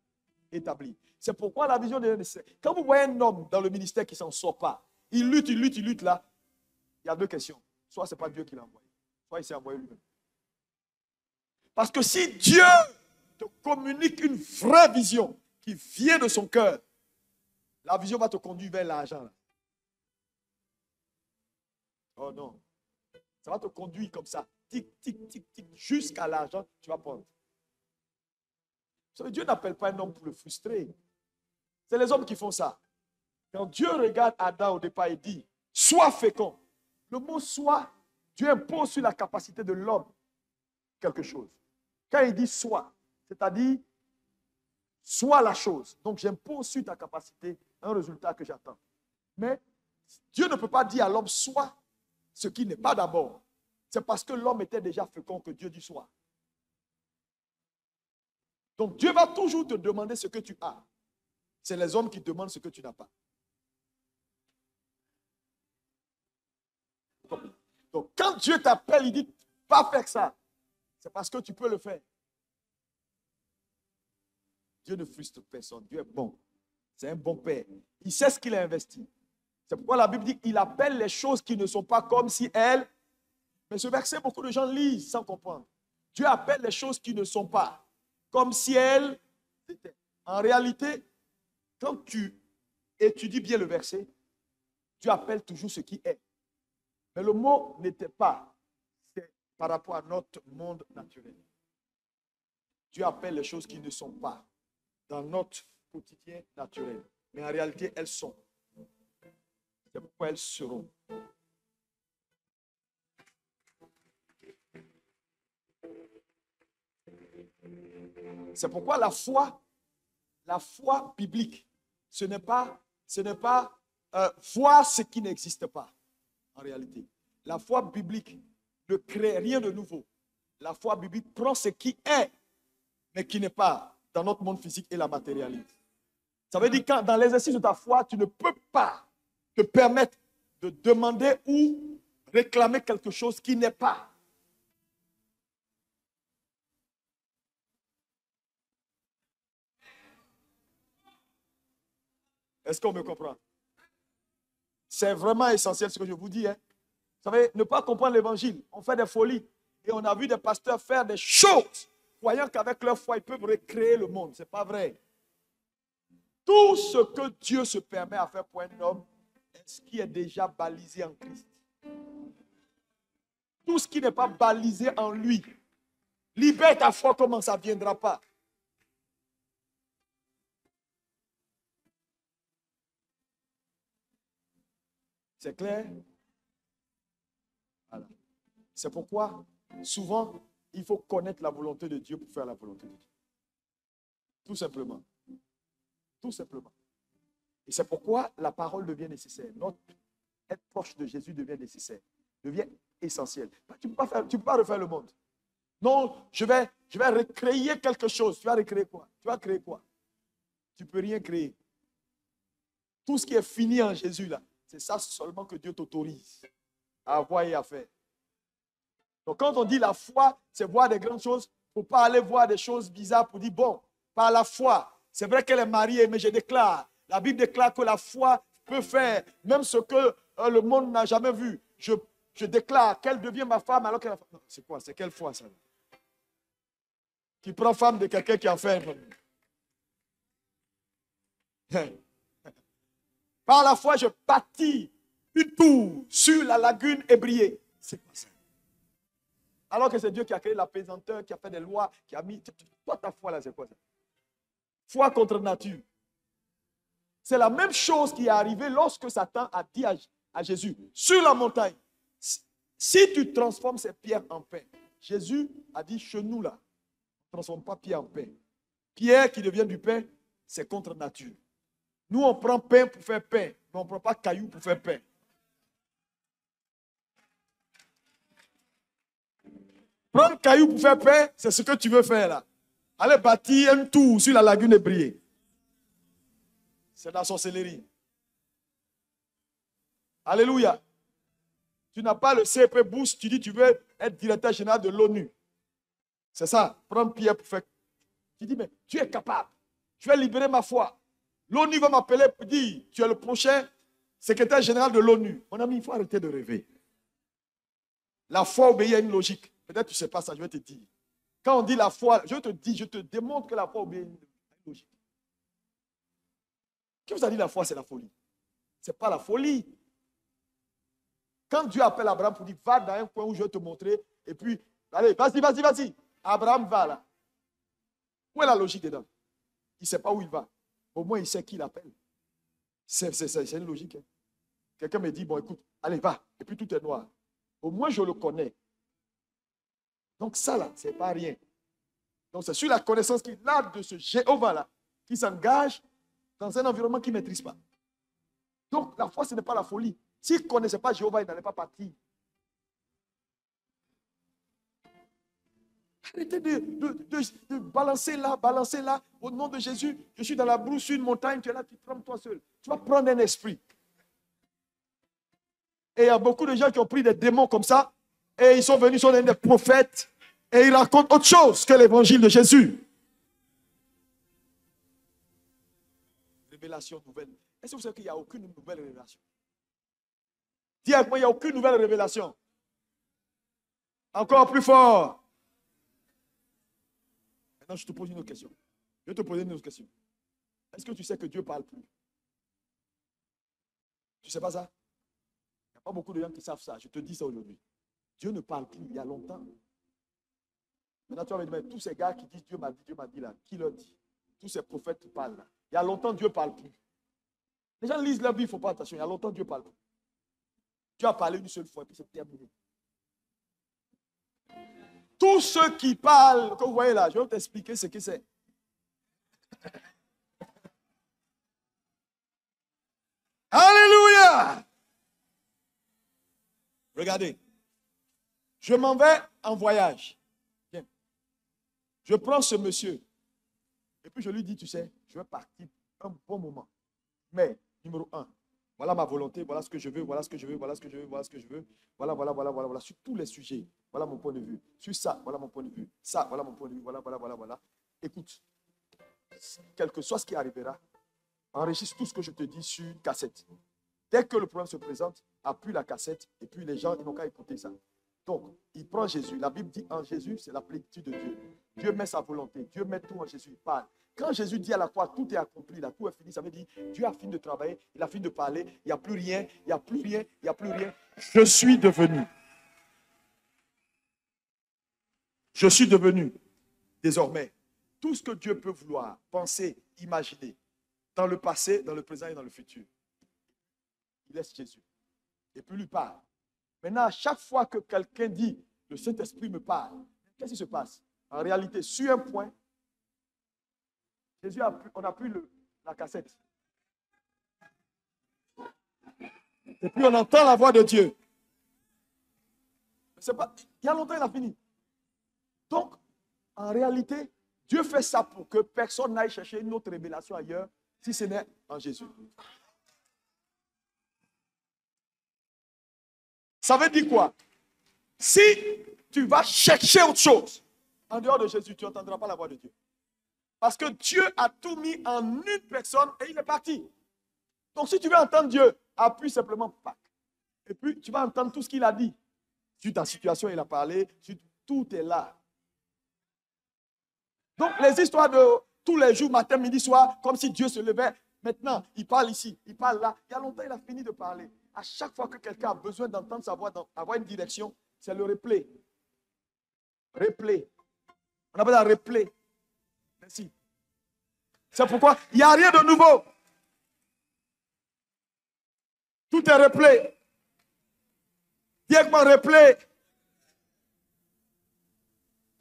établie. C'est pourquoi la vision est nécessaire. Quand vous voyez un homme dans le ministère qui ne s'en sort pas, il lutte là, il y a deux questions. Soit ce n'est pas Dieu qui l'a envoyé, soit il s'est envoyé lui-même. Parce que si Dieu te communique une vraie vision qui vient de son cœur, la vision va te conduire vers l'argent. Oh non. Ça va te conduire comme ça. Tic, tic, tic, tic, jusqu'à l'argent, tu vas prendre. Dieu n'appelle pas un homme pour le frustrer. C'est les hommes qui font ça. Quand Dieu regarde Adam au départ et dit, sois fécond. Le mot sois, Dieu impose sur la capacité de l'homme quelque chose. Quand il dit sois, c'est-à-dire, sois la chose. Donc j'impose sur ta capacité un résultat que j'attends. Mais Dieu ne peut pas dire à l'homme sois ce qui n'est pas d'abord. C'est parce que l'homme était déjà fécond que Dieu dit sois. Donc Dieu va toujours te demander ce que tu as. C'est les hommes qui demandent ce que tu n'as pas. Donc quand Dieu t'appelle, il dit, pas faire ça. C'est parce que tu peux le faire. Dieu ne frustre personne. Dieu est bon. C'est un bon père. Il sait ce qu'il a investi. C'est pourquoi la Bible dit qu'il appelle les choses qui ne sont pas comme si elles. Mais ce verset, beaucoup de gens lisent sans comprendre. Dieu appelle les choses qui ne sont pas comme si elles étaient. En réalité, quand tu étudies bien le verset, Dieu appelle toujours ce qui est. Mais le mot n'était pas. C'est par rapport à notre monde naturel. Dieu appelle les choses qui ne sont pas dans notre quotidien naturel. Mais en réalité, elles sont. C'est pourquoi elles seront. C'est pourquoi la foi biblique, ce n'est pas voir ce qui n'existe pas, en réalité. La foi biblique ne crée rien de nouveau. La foi biblique prend ce qui est, mais qui n'est pas dans notre monde physique et la matérialise. Ça veut dire que dans l'exercice de ta foi, tu ne peux pas te permettre de demander ou réclamer quelque chose qui n'est pas. Est-ce qu'on me comprend? C'est vraiment essentiel ce que je vous dis. Hein? Vous savez, ne pas comprendre l'évangile, on fait des folies. Et on a vu des pasteurs faire des choses, croyant qu'avec leur foi, ils peuvent recréer le monde. Ce n'est pas vrai. Tout ce que Dieu se permet à faire pour un homme est ce qui est déjà balisé en Christ. Tout ce qui n'est pas balisé en lui. Libère ta foi, comment ça ne viendra pas. C'est clair? Voilà. C'est pourquoi, souvent, il faut connaître la volonté de Dieu pour faire la volonté de Dieu. Tout simplement. Tout simplement. Et c'est pourquoi la parole devient nécessaire. Être proche de Jésus devient nécessaire. Devient essentiel. Tu ne peux pas refaire le monde. Non, je vais recréer quelque chose. Tu vas recréer quoi? Tu vas créer quoi? Tu ne peux rien créer. Tout ce qui est fini en Jésus, là, c'est ça seulement que Dieu t'autorise à avoir et à faire. Donc quand on dit la foi, c'est voir des grandes choses, il ne faut pas aller voir des choses bizarres pour dire, bon, par la foi, c'est vrai qu'elle est mariée, mais je déclare, la Bible déclare que la foi peut faire même ce que le monde n'a jamais vu. Je déclare qu'elle devient ma femme alors qu'elle a... Non, c'est quoi? C'est quelle foi ça? Qui prend femme de quelqu'un qui a fait Par la foi, je bâtis une tour sur la lagune ébriée. C'est quoi ça? Alors que c'est Dieu qui a créé la pesanteur, qui a fait des lois, qui a mis... Toi, ta foi là, c'est quoi ça? Foi contre nature. C'est la même chose qui est arrivée lorsque Satan a dit à Jésus, sur la montagne, si tu transformes ces pierres en pain, Jésus a dit, chez nous là, ne transforme pas pierre en pain. Pierre qui devient du pain, c'est contre nature. Nous, on prend pain pour faire pain, mais on ne prend pas caillou pour faire pain. Prendre caillou pour faire pain, c'est ce que tu veux faire là. Allez bâtir un tour sur la lagune ébriée. C'est de la sorcellerie. Alléluia. Tu n'as pas le CP Boost, tu dis tu veux être directeur général de l'ONU. C'est ça, prendre pierre pour faire. Tu dis, mais tu es capable. Je vais libérer ma foi. L'ONU va m'appeler pour dire, tu es le prochain secrétaire général de l'ONU. Mon ami, il faut arrêter de rêver. La foi obéit à une logique. Peut-être que tu ne sais pas ça, je vais te dire. Quand on dit la foi, je te démontre que la foi obéit à une logique. Qui vous a dit la foi, c'est la folie? Ce n'est pas la folie. Quand Dieu appelle Abraham pour dire, va dans un coin où je vais te montrer, et puis, allez, vas-y. Abraham va là. Où est la logique dedans? Il ne sait pas où il va. Au moins, il sait qui l'appelle. C'est une logique. Hein. Quelqu'un me dit, bon, écoute, allez, va. Et puis tout est noir. Au moins, je le connais. Donc ça, là, ce n'est pas rien. Donc c'est sur la connaissance qu'il a de ce Jéhovah-là qui s'engage dans un environnement qu'il ne maîtrise pas. Donc la foi, ce n'est pas la folie. S'il ne connaissait pas Jéhovah, il n'allait pas partir. Arrêtez de balancer là, au nom de Jésus. Je suis dans la brousse sur une montagne, tu es là, tu trembles toi seul. Tu vas prendre un esprit. Et il y a beaucoup de gens qui ont pris des démons comme ça, et ils sont venus, ils sont des prophètes, et ils racontent autre chose que l'évangile de Jésus. Révélation nouvelle. Est-ce que vous savez qu'il n'y a aucune nouvelle révélation? Dis avec moi, il n'y a aucune nouvelle révélation. Encore plus fort. Maintenant, je te pose une autre question. Je vais te poser une autre question. Est-ce que tu sais que Dieu parle plus? Tu ne sais pas ça? Il n'y a pas beaucoup de gens qui savent ça. Je te dis ça aujourd'hui. Dieu ne parle plus il y a longtemps. Maintenant, tu vas me dire, mais tous ces gars qui disent Dieu m'a dit là, qui leur dit? Tous ces prophètes qui parlent là. Il y a longtemps, Dieu ne parle plus. Les gens lisent la Bible, il ne faut pas attention. Il y a longtemps, Dieu ne parle plus. Dieu a parlé une seule fois et puis c'est terminé. Tous ceux qui parlent, que vous voyez là, je vais t'expliquer ce que c'est. Alléluia! Regardez. Je m'en vais en voyage. Bien. Je prends ce monsieur. Et puis je lui dis, tu sais, je vais partir un bon moment. Mais, numéro 1, voilà ma volonté, voilà ce que je veux, voilà ce que je veux, voilà ce que je veux, voilà ce que je veux. Voilà, sur tous les sujets. Voilà mon point de vue. Sur ça, voilà mon point de vue. Ça, voilà mon point de vue. Voilà. Écoute, quel que soit ce qui arrivera, enregistre tout ce que je te dis sur une cassette. Dès que le problème se présente, appuie la cassette et puis les gens, ils n'ont qu'à écouter ça. Donc, il prend Jésus. La Bible dit en Jésus, c'est la plénitude de Dieu. Dieu met sa volonté. Dieu met tout en Jésus. Il parle. Quand Jésus dit à la croix, tout est accompli, là, tout est fini, ça veut dire, Dieu a fini de travailler, il a fini de parler, il n'y a plus rien, il n'y a plus rien, il n'y a plus rien. Je suis devenu, désormais, tout ce que Dieu peut vouloir, penser, imaginer, dans le passé, dans le présent et dans le futur. Il laisse Jésus. Et puis lui parle. Maintenant, à chaque fois que quelqu'un dit, le Saint-Esprit me parle, qu'est-ce qui se passe? En réalité, sur un point, Jésus on a pris la cassette. Et puis on entend la voix de Dieu. C'est pas, il y a longtemps, il a fini. Donc, en réalité, Dieu fait ça pour que personne n'aille chercher une autre révélation ailleurs, si ce n'est en Jésus. Ça veut dire quoi? Si tu vas chercher autre chose, en dehors de Jésus, tu n'entendras pas la voix de Dieu. Parce que Dieu a tout mis en une personne et il est parti. Donc si tu veux entendre Dieu, appuie simplement Pâques. Et puis tu vas entendre tout ce qu'il a dit. Sur ta situation, il a parlé. Tout est là. Donc les histoires de tous les jours, matin, midi, soir, comme si Dieu se levait. Maintenant, il parle ici, il parle là. Il y a longtemps, il a fini de parler. À chaque fois que quelqu'un a besoin d'entendre sa voix, avoir une direction, c'est le replay. Replay. On appelle ça replay. Merci. C'est pourquoi il n'y a rien de nouveau. Tout est replay. Dis avec moi replay.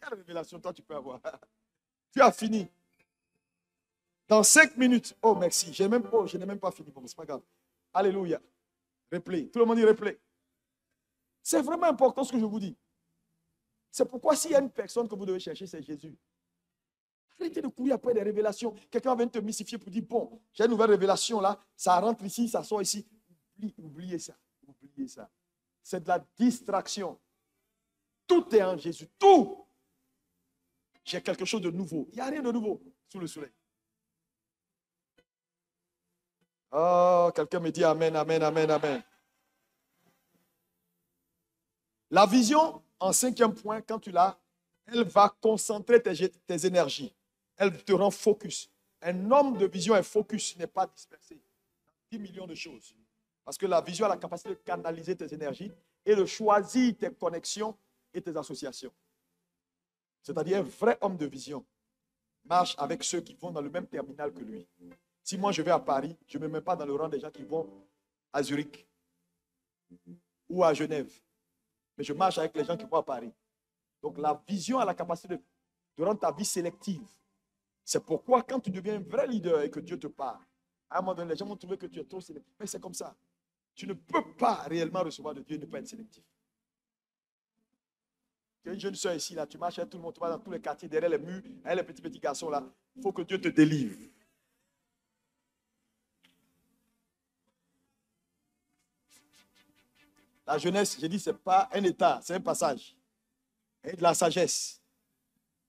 Quelle révélation toi tu peux avoir? Tu as fini. Dans 5 minutes. Oh merci. Je n'ai même pas fini. Bon, c'est pas grave. Alléluia. Replay. Tout le monde dit replay. C'est vraiment important ce que je vous dis. C'est pourquoi s'il y a une personne que vous devez chercher, c'est Jésus. Arrêtez de courir après des révélations. Quelqu'un vient te mystifier pour dire, bon, j'ai une nouvelle révélation là, ça rentre ici, ça sort ici. Oubliez ça. Oubliez ça. C'est de la distraction. Tout est en Jésus. Tout. J'ai quelque chose de nouveau. Il n'y a rien de nouveau sous le soleil. Oh, quelqu'un me dit amen, amen, amen, amen. La vision, en 5e point, quand tu l'as, elle va concentrer tes énergies. Elle te rend focus. Un homme de vision est focus, n'est pas dispersé. 10 millions de choses. Parce que la vision a la capacité de canaliser tes énergies et de choisir tes connexions et tes associations. C'est-à-dire un vrai homme de vision marche avec ceux qui vont dans le même terminal que lui. Si moi je vais à Paris, je ne me mets pas dans le rang des gens qui vont à Zurich ou à Genève. Mais je marche avec les gens qui vont à Paris. Donc la vision a la capacité de rendre ta vie sélective. C'est pourquoi quand tu deviens un vrai leader et que Dieu te parle, à un moment donné, les gens vont trouver que tu es trop sélectif. Mais c'est comme ça. Tu ne peux pas réellement recevoir de Dieu et ne pas être sélectif. Tu es une jeune soeur ici, là, tu marches avec tout le monde, tu vas dans tous les quartiers, derrière les murs, avec les petits garçons là. Il faut que Dieu te délivre. La jeunesse, j'ai dit, ce n'est pas un état, c'est un passage. Et de la sagesse.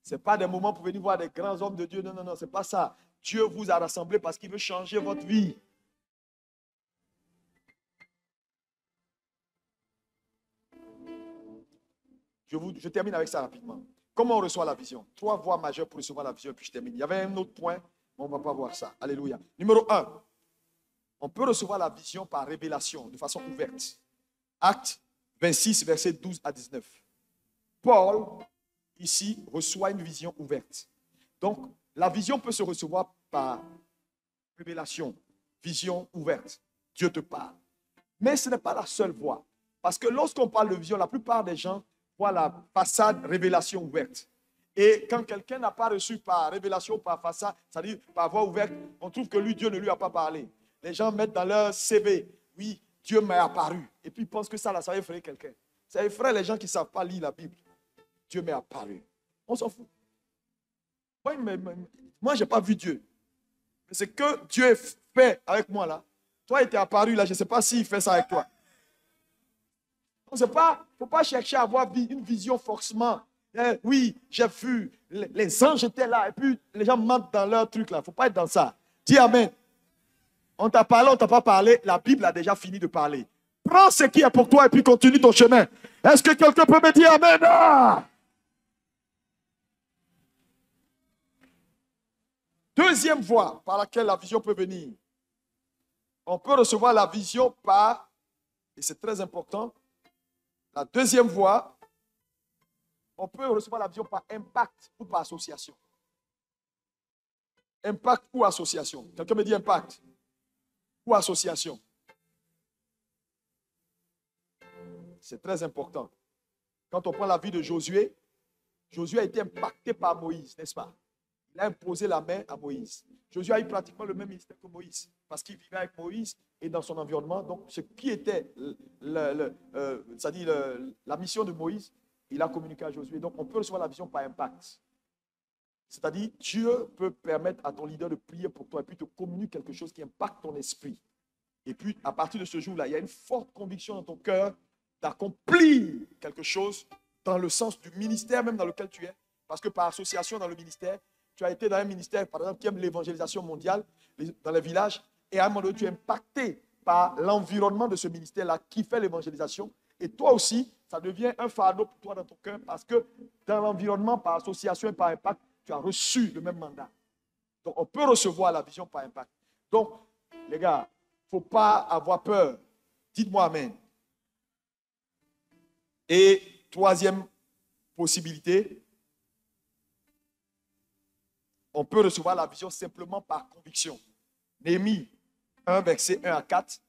Ce n'est pas des moments pour venir voir des grands hommes de Dieu. Non, non, non, ce n'est pas ça. Dieu vous a rassemblés parce qu'il veut changer votre vie. Je termine avec ça rapidement. Comment on reçoit la vision? 3 voies majeures pour recevoir la vision, et puis je termine. Il y avait un autre point, mais on ne va pas voir ça. Alléluia. Numéro 1, on peut recevoir la vision par révélation, de façon ouverte. Acte 26, versets 12 à 19. Paul, ici, reçoit une vision ouverte. Donc, la vision peut se recevoir par révélation, vision ouverte. Dieu te parle. Mais ce n'est pas la seule voie. Parce que lorsqu'on parle de vision, la plupart des gens voient la façade révélation ouverte. Et quand quelqu'un n'a pas reçu par révélation ou par façade, c'est-à-dire par voie ouverte, on trouve que lui, Dieu ne lui a pas parlé. Les gens mettent dans leur CV, oui, Dieu m'est apparu. Et puis ils pensent que ça va effrayer quelqu'un. Ça effraie les gens qui ne savent pas lire la Bible. Dieu m'est apparu. On s'en fout. Moi, je n'ai pas vu Dieu. Mais c'est que Dieu fait avec moi là. Toi, il t'est apparu là. Je ne sais pas s'il fait ça avec toi. Il ne faut pas chercher à avoir une vision forcément. Oui, j'ai vu. Les anges étaient là. Et puis, les gens mentent dans leur truc là. Il ne faut pas être dans ça. Dis Amen. On t'a parlé, on ne t'a pas parlé. La Bible a déjà fini de parler. Prends ce qui est pour toi et puis continue ton chemin. Est-ce que quelqu'un peut me dire Amen? Ah! Deuxième voie par laquelle la vision peut venir. On peut recevoir la vision par, et c'est très important, la deuxième voie, on peut recevoir la vision par impact ou par association. Impact ou association. Quelqu'un me dit impact ou association. C'est très important. Quand on prend la vie de Josué, Josué a été impacté par Moïse, n'est-ce pas? Il a imposé la main à Moïse. Josué a eu pratiquement le même ministère que Moïse, parce qu'il vivait avec Moïse et dans son environnement. Donc, ce qui était la mission de Moïse, il a communiqué à Josué. Donc, on peut recevoir la vision par impact. C'est-à-dire, Dieu peut permettre à ton leader de prier pour toi et puis te communiquer quelque chose qui impacte ton esprit. Et puis, à partir de ce jour-là, il y a une forte conviction dans ton cœur d'accomplir quelque chose dans le sens du ministère même dans lequel tu es. Parce que par association dans le ministère, tu as été dans un ministère, par exemple, qui aime l'évangélisation mondiale dans les villages, et à un moment donné, tu es impacté par l'environnement de ce ministère-là qui fait l'évangélisation. Et toi aussi, ça devient un fardeau pour toi dans ton cœur parce que dans l'environnement, par association et par impact, tu as reçu le même mandat. Donc, on peut recevoir la vision par impact. Donc, les gars, il ne faut pas avoir peur. Dites-moi Amen. Et troisième possibilité, on peut recevoir la vision simplement par conviction. Néhémie 1, verset 1 à 4.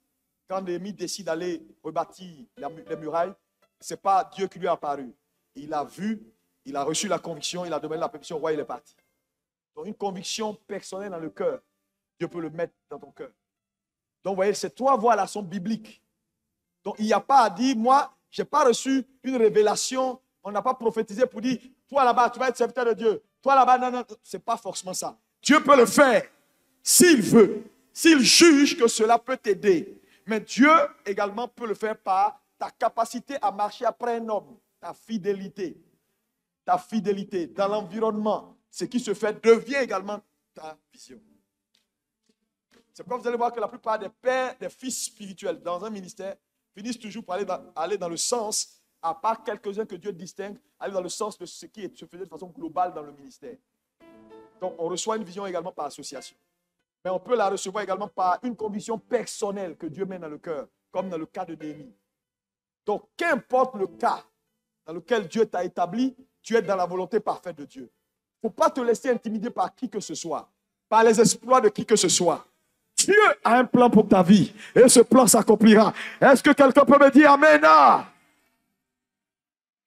Quand Néhémie décide d'aller rebâtir les murailles, ce n'est pas Dieu qui lui a apparu. Il a vu, il a reçu la conviction, il a demandé la permission au roi, il est parti. Donc une conviction personnelle dans le cœur, Dieu peut le mettre dans ton cœur. Donc vous voyez, ces 3 voies-là sont bibliques. Donc il n'y a pas à dire, moi, je n'ai pas reçu une révélation, on n'a pas prophétisé pour dire, toi là-bas, tu vas être serviteur de Dieu. Toi là-bas, non, non, ce n'est pas forcément ça. Dieu peut le faire s'il veut, s'il juge que cela peut t'aider. Mais Dieu également peut le faire par ta capacité à marcher après un homme, ta fidélité dans l'environnement. Ce qui se fait devient également ta vision. C'est pourquoi vous allez voir que la plupart des pères, des fils spirituels dans un ministère finissent toujours par aller dans le sens, à part quelques-uns que Dieu distingue, aller dans le sens de ce qui se faisait de façon globale dans le ministère. Donc, on reçoit une vision également par association. Mais on peut la recevoir également par une conviction personnelle que Dieu met dans le cœur, comme dans le cas de Néhémie. Donc, qu'importe le cas dans lequel Dieu t'a établi, tu es dans la volonté parfaite de Dieu. Il ne faut pas te laisser intimider par qui que ce soit, par les exploits de qui que ce soit. Dieu a un plan pour ta vie et ce plan s'accomplira. Est-ce que quelqu'un peut me dire Amen?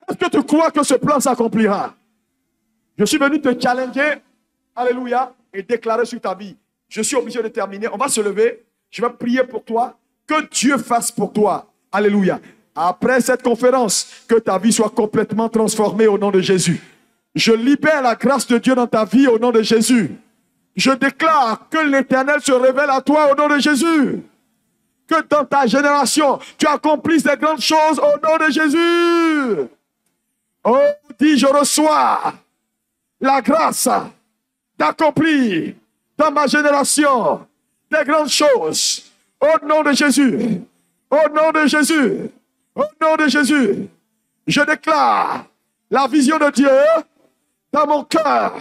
Est-ce que tu crois que ce plan s'accomplira? Je suis venu te challenger, alléluia, et déclarer sur ta vie. Je suis obligé de terminer. On va se lever. Je vais prier pour toi. Que Dieu fasse pour toi. Alléluia. Après cette conférence, que ta vie soit complètement transformée au nom de Jésus. Je libère la grâce de Dieu dans ta vie au nom de Jésus. Je déclare que l'Éternel se révèle à toi au nom de Jésus. Que dans ta génération, tu accomplisses des grandes choses au nom de Jésus. Oh, dis, je reçois la grâce d'accomplir dans ma génération des grandes choses. Au nom de Jésus. Au nom de Jésus. Au nom de Jésus. Je déclare la vision de Dieu dans mon cœur,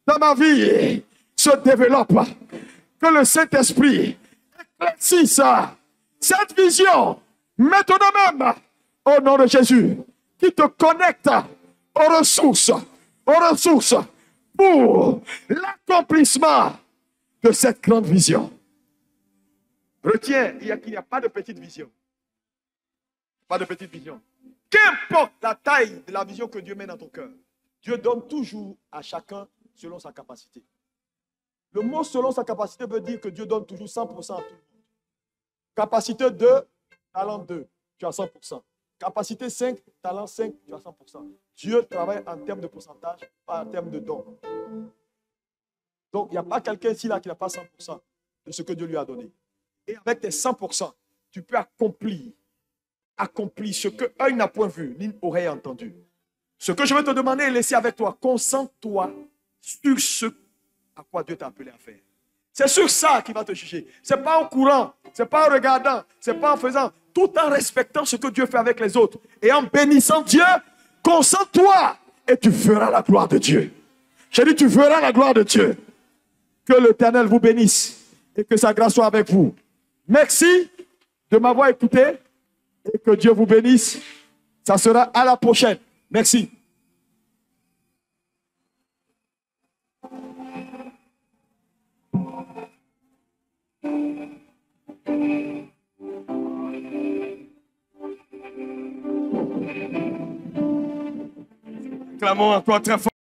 dans ma vie, se développe. Que le Saint-Esprit éclaircisse cette vision maintenant même au nom de Jésus, qui te connecte aux ressources pour l'accomplissement de cette grande vision. Retiens, qu'il n'y a pas de petite vision. Pas de petite vision. Qu'importe la taille de la vision que Dieu met dans ton cœur, Dieu donne toujours à chacun selon sa capacité. Le mot selon sa capacité veut dire que Dieu donne toujours 100% à tout le monde. Capacité 2, talent 2, tu as 100%. Capacité 5, talent 5, tu as 100%. Dieu travaille en termes de pourcentage, pas en termes de dons. Donc, il n'y a pas quelqu'un ici là qui n'a pas 100% de ce que Dieu lui a donné. Et avec tes 100%, tu peux accomplir ce que œil n'a point vu, ni oreille entendu. Ce que je vais te demander et laisser avec toi, concentre-toi sur ce à quoi Dieu t'a appelé à faire. C'est sur ça qu'il va te juger. Ce n'est pas en courant, ce n'est pas en regardant, ce n'est pas en faisant, tout en respectant ce que Dieu fait avec les autres. Et en bénissant Dieu, concentre-toi et tu feras la gloire de Dieu. J'ai dit, tu feras la gloire de Dieu. Que l'Éternel vous bénisse et que sa grâce soit avec vous. Merci de m'avoir écouté et que Dieu vous bénisse. Ça sera à la prochaine. Merci. Clamons encore très fort.